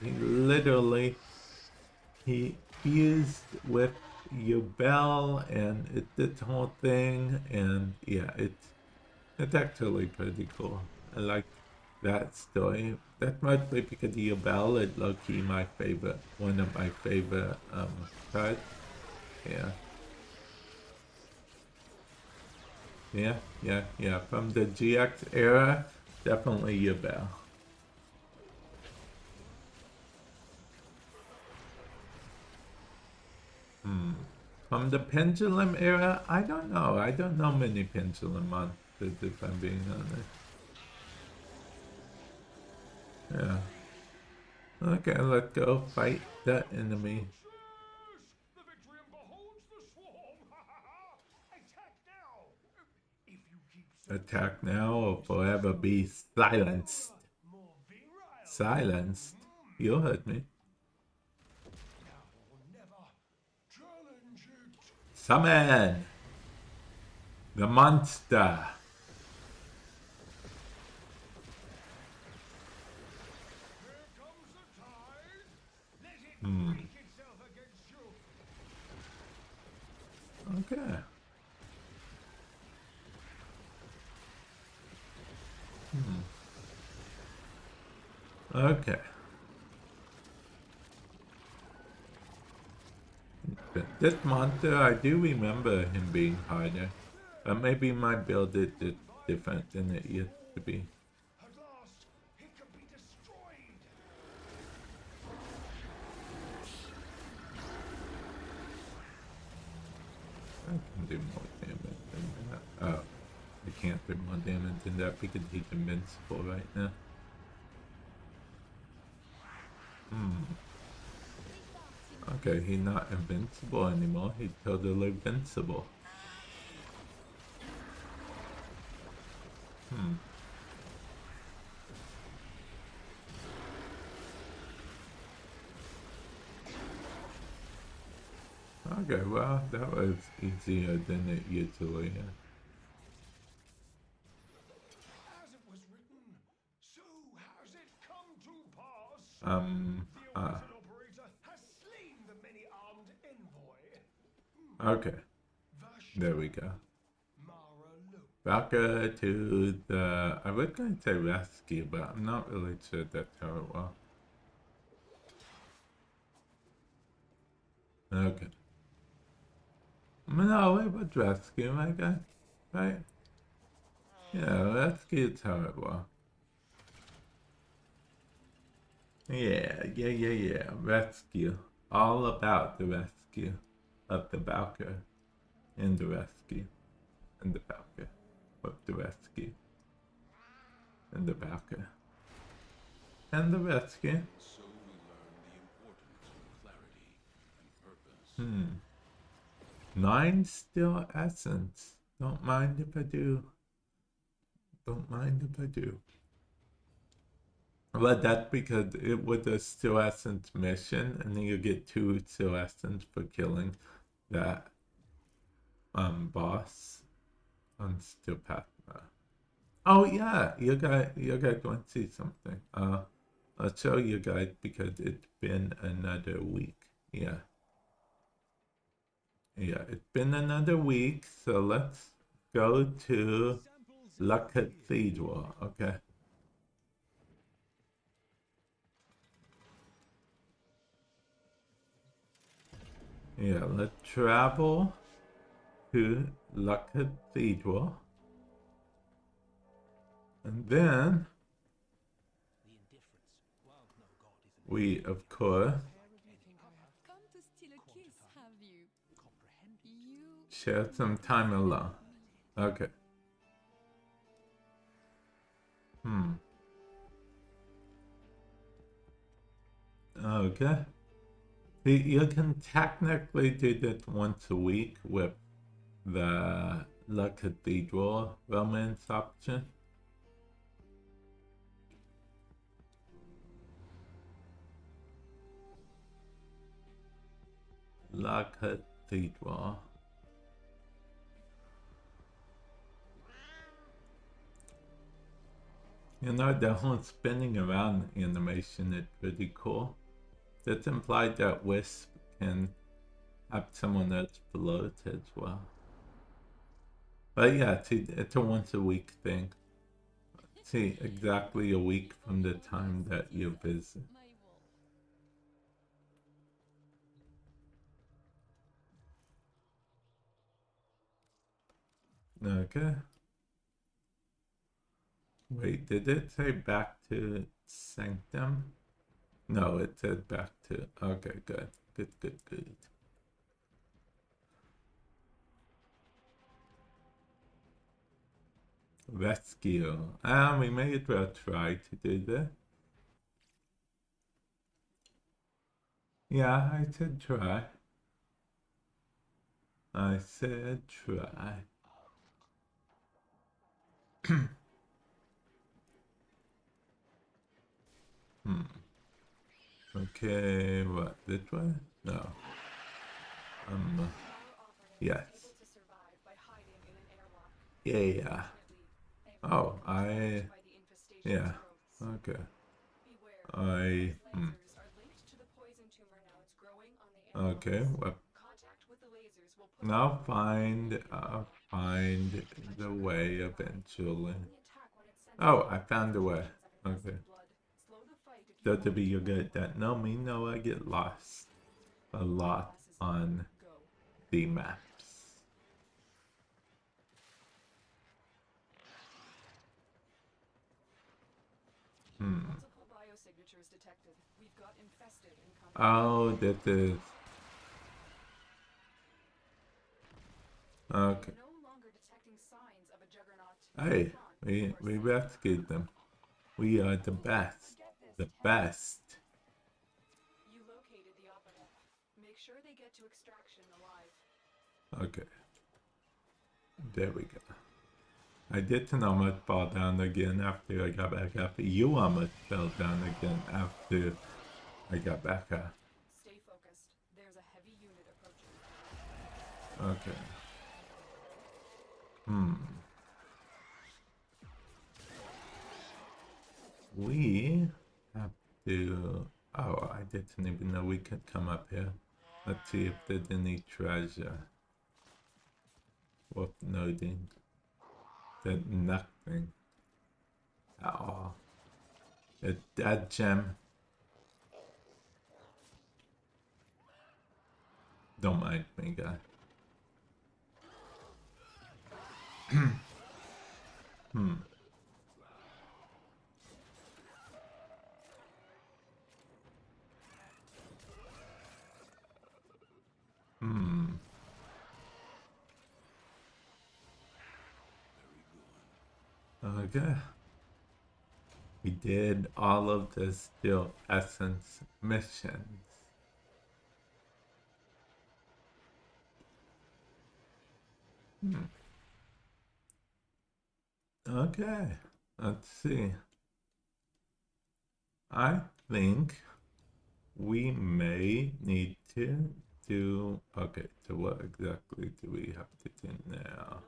he fused with Yubel and it did the whole thing, and yeah, it's actually pretty cool. I like that story. That's mostly because Yubel is low-key my favorite, one of my favorite cards. Yeah. Yeah. From the GX era, definitely Yubel. From the Pendulum era, I don't know. I don't know many Pendulum monsters, if I'm being honest. Yeah. Okay, let's go fight the enemy. The Victrium beholds the swarm! Attack now! If you keep Attack now or forever be silenced. more virile, Silenced? You heard me. now or never. Challenge it! Summon! The monster! Here comes the tide! Let it break itself against you! Okay. Okay. This monster, I do remember him being harder. But maybe my build is different than it used to be. At last, it can be destroyed! I can do more damage than that. Oh, I can't do more damage than that because he's invincible right now. Okay, he's not invincible anymore. He's totally invincible. Okay, well, that was easier than it usually is. As it was written, so has it come to pass. The Ah, Orbital Operator has slain the many-armed envoy. okay, there we go. Mara Lo. Valka to the... I was going to say rescue, but I'm not really sure that's how it was. Okay. No, it was rescue, I guess, right? Yeah, rescue is how it was. Yeah. Rescue. All about the rescue of the Valkyr. And the rescue. And the Valkyr. Of the rescue. And the Valkyr. And the rescue. So we learn the importance of clarity and purpose. 9 still essence. Don't mind if I do. Don't mind if I do. Well, that's because it was a still essence mission, and then you get 2 still essence for killing that boss on Still Path. Oh yeah, you guys want to see something. I'll show you guys because it's been another week. Yeah, it's been another week, so let's go to La Cathedral, okay? Yeah, let's travel to La Cathedral. And then we, of course, Come to steal a kiss, have you? share some time alone. Okay. Okay. You can technically do that once a week with the La Cathedral romance option. La Cathedral. You know, the whole spinning around animation is pretty cool. That's implied that Wisp can have someone else float as well. But yeah, it's a once a week thing. See, exactly a week from the time that you visit. Okay. Wait, did it say back to Sanctum? No, it said back to... Okay, good. Good. Rescue. We may as well try to do that. Yeah, I said try. I said try. Okay, what, this way? No. Yes. Yeah. Oh, yeah. Okay. Okay, well. I'll find the way eventually. Oh, I found the way. Okay. So to be good at that. No, me know I get lost a lot on the maps. Oh, that is. Okay. Hey, we rescued them. We are the best. The best. You located the operative. Make sure they get to extraction alive. Okay. There we go. I didn't almost fall down again after I got back up. You almost fell down again after I got back up. Stay focused. There's a heavy unit approaching. Okay. We have to... Oh, I didn't even know we could come up here. Let's see if there's any treasure. Worth noting. There's nothing at all. A dead gem. Don't mind me, guy. Okay. We did all of the Still Essence missions. Okay, let's see. I think we may need to do... Okay, so what exactly do we have to do now?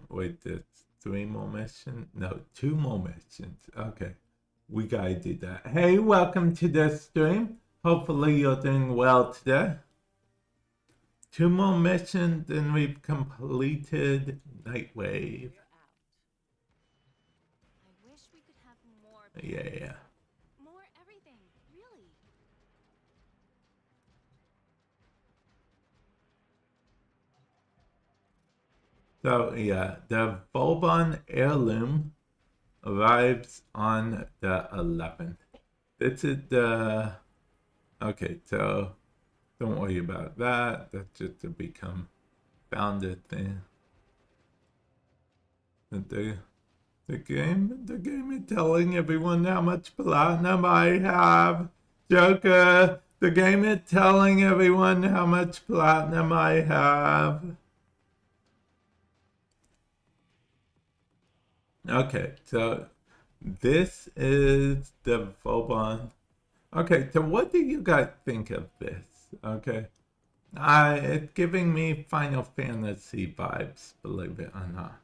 Wait, there's 3 more missions? No, 2 more missions. Okay, we gotta do that. Hey, welcome to the stream. Hopefully you're doing well today. 2 more missions and we've completed Nightwave. I wish we could have more. Yeah. More everything, really. So yeah, the Vauban heirloom arrives on the 11th. This is the... Okay, so don't worry about that. That's just to become founded thing. The game is telling everyone how much platinum I have. Joker, the game is telling everyone how much platinum I have. Okay, so this is the Vobon. Okay, so what do you guys think of this? Okay, it's giving me Final Fantasy vibes, believe it or not.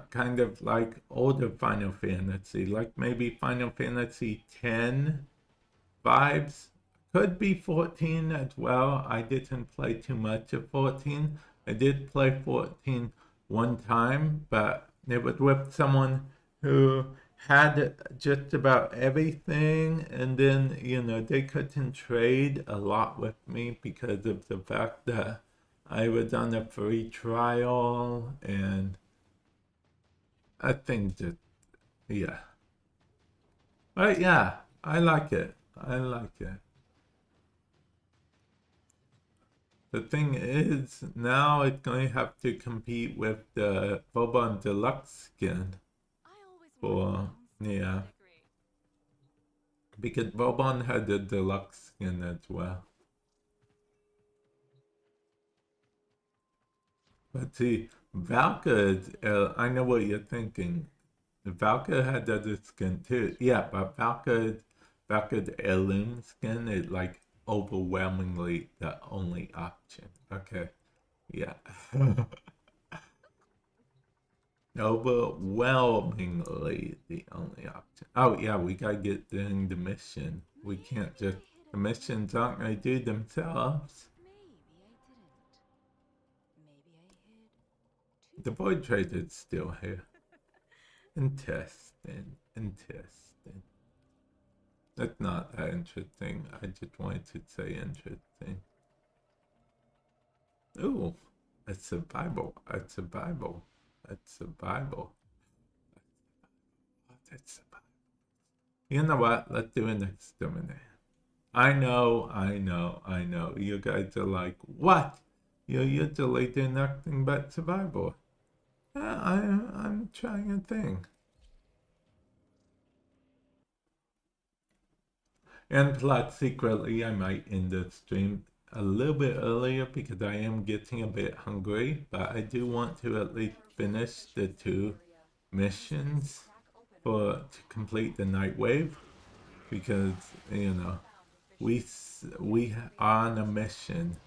Kind of like older Final Fantasy, like maybe Final Fantasy X vibes. Could be 14 as well. I didn't play too much of 14. I did play 14 one time, but it was with someone who had just about everything, and then, you know, they couldn't trade a lot with me because of the fact that I was on a free trial, and I think that, yeah. But yeah, I like it. I like it. The thing is, now it's going to have to compete with the Vobon Deluxe skin. For, yeah. Because Vobon had the Deluxe skin as well. But see, Valka, I know what you're thinking. Valka had the other skin too. Yeah, but Valka's heirloom skin is like overwhelmingly the only option. Okay, yeah. Overwhelmingly the only option. Oh yeah, we gotta get doing the mission. We can't just, the missions aren't gonna do themselves. The Void Trader's still here. Interesting. That's not that interesting. I just wanted to say interesting. Ooh, a survival. That's survival. You know what? Let's do an exterminate. I know. You guys are like, what? You're usually doing nothing but survival. I'm trying a thing. And plus, secretly, I might end the stream a little bit earlier because I am getting a bit hungry, but I do want to at least finish the 2 missions to complete the Night Wave, because, you know, we are on a mission.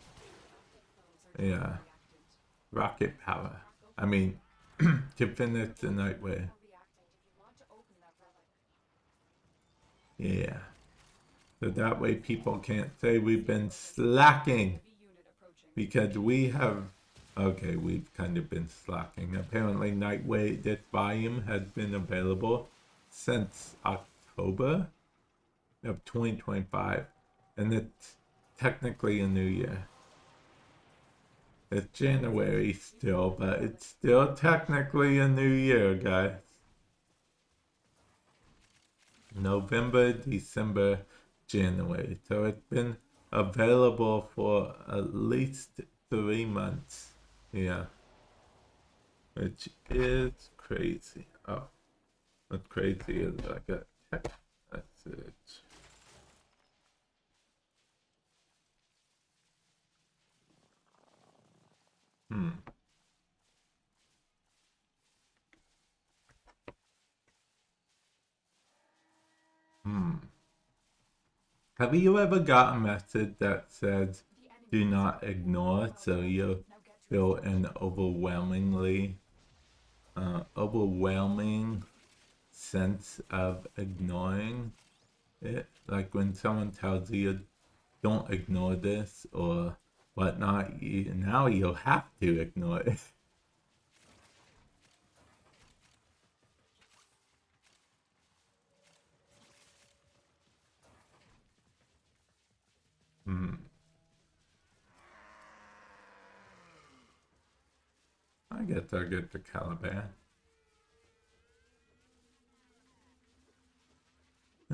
Yeah, rocket power. I mean, to finish the Night Wave. Yeah. So that way people can't say we've been slacking, because we have, okay, we've kind of been slacking. Apparently Nightwave, this volume has been available since October of 2025, and it's technically a new year. It's January still, but it's still technically a new year, guys. November, December, January. So it's been available for at least 3 months. Yeah. Which is crazy. Oh. What's crazy is I got text message. Have you ever got a message that says do not ignore, so you feel an overwhelming sense of ignoring it? Like when someone tells you don't ignore this or whatnot, now you'll have to ignore it. I guess I'll get the Caliban.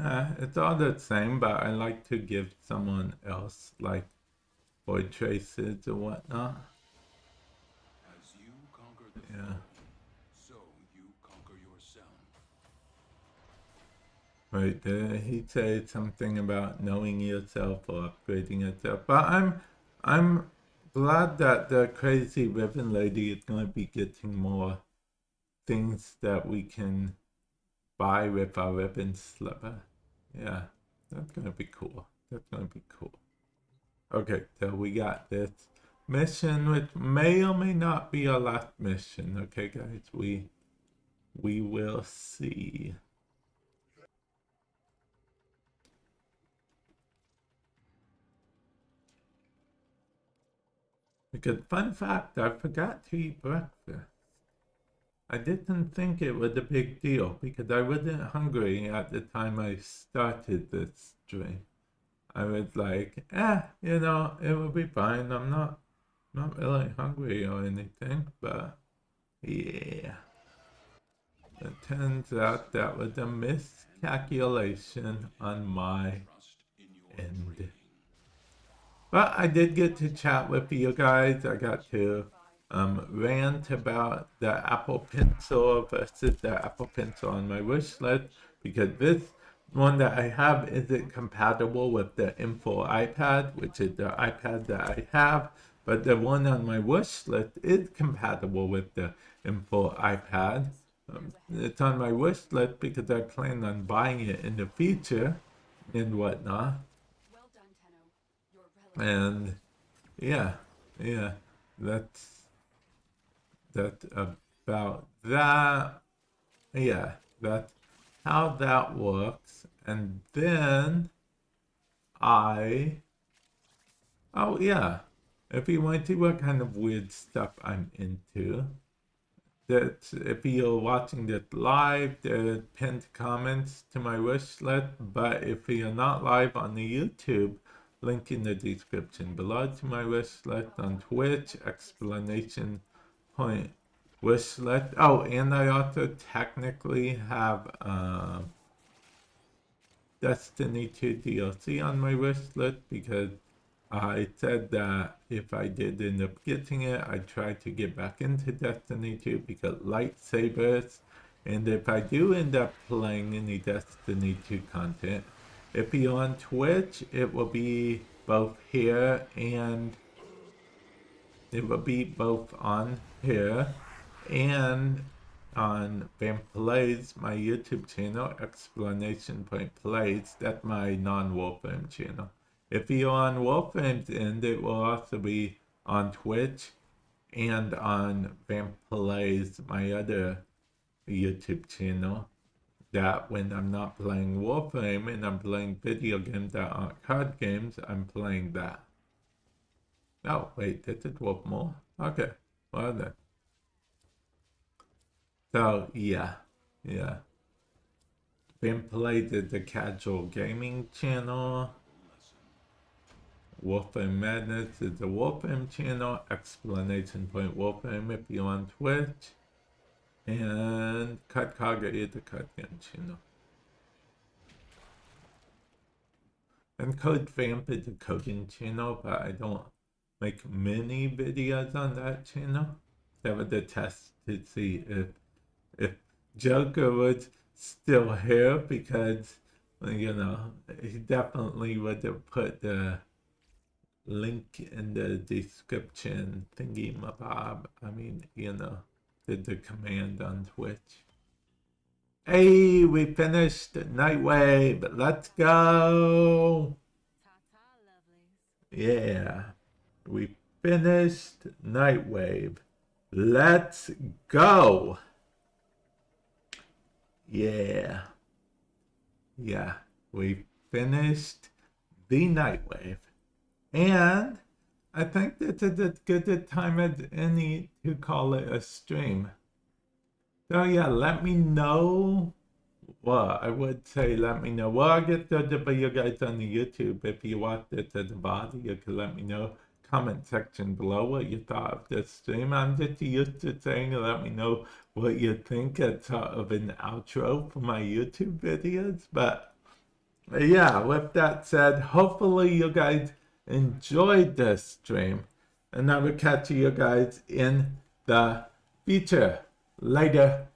It's all the same, but I like to give someone else, like, void traces or whatnot. As you conquer the Yeah. foe, so you conquer yourself. Right, he said something about knowing yourself or upgrading yourself, but I'm glad that the crazy ribbon lady is going to be getting more things that we can buy with our ribbon slipper. Yeah, that's going to be cool. That's going to be cool. Okay, so we got this mission, which may or may not be our last mission. Okay, guys, we will see. Because, fun fact, I forgot to eat breakfast. I didn't think it was a big deal because I wasn't hungry at the time I started this stream. I was like, you know, it will be fine. I'm not really hungry or anything, but yeah. It turns out that was a miscalculation on my end. But I did get to chat with you guys. I got to rant about the Apple Pencil versus the Apple Pencil on my wish list, because this one that I have isn't compatible with the Info iPad, which is the iPad that I have, but the one on my wish list is compatible with the Info iPad. It's on my wish list because I plan on buying it in the future and whatnot. Well done, Tenno. You're And yeah, that's about that. Yeah, that's how that works. And then oh yeah, if you want to see what kind of weird stuff I'm into, that if you're watching this live, there's pinned comments to my wish list, but if you're not live on the YouTube, link in the description below to my wish list on Twitch, explanation point wish list. Oh, and I also technically have Destiny 2 DLC on my wish list because I said that if I did end up getting it, I'd try to get back into Destiny 2 because lightsabers. And if I do end up playing any Destiny 2 content, if you're on Twitch, it will be both here and it will be both on here and on Vamp Plays, my YouTube channel, explanation point plays. That's my non-Warframe channel. If you're on Warframe's end, it will also be on Twitch and on Vamp Plays, my other YouTube channel. That when I'm not playing Warframe and I'm playing video games that aren't card games, I'm playing that. Oh, wait, did it work more? Okay, well then. So, yeah. Vamp Plays is the casual gaming channel. Warframe Madness is the Warframe channel, explanation point Warframe if you're on Twitch, and Cut Kaga is the card game channel. And Code Vamp is the coding channel, but I don't make many videos on that channel. That was a test to see if Joker was still here, because, you know, he definitely would have put the link in the description thingy mabob. I mean, you know, did the command on Twitch. Hey, we finished Nightwave. Let's go. Yeah, we finished Nightwave. Let's go. Yeah, we finished the Nightwave. And I think this is as good a time as any to call it a stream. So yeah, let me know. Well, I would say let me know. Well, I guess there'll be you guys on the YouTube. If you watch this at the bottom, you can let me know. Comment section below what you thought of this stream. I'm just used to saying let me know what you think as sort of an outro for my YouTube videos. But yeah, with that said, hopefully you guys enjoyed this stream, and I will catch you guys in the future. Later.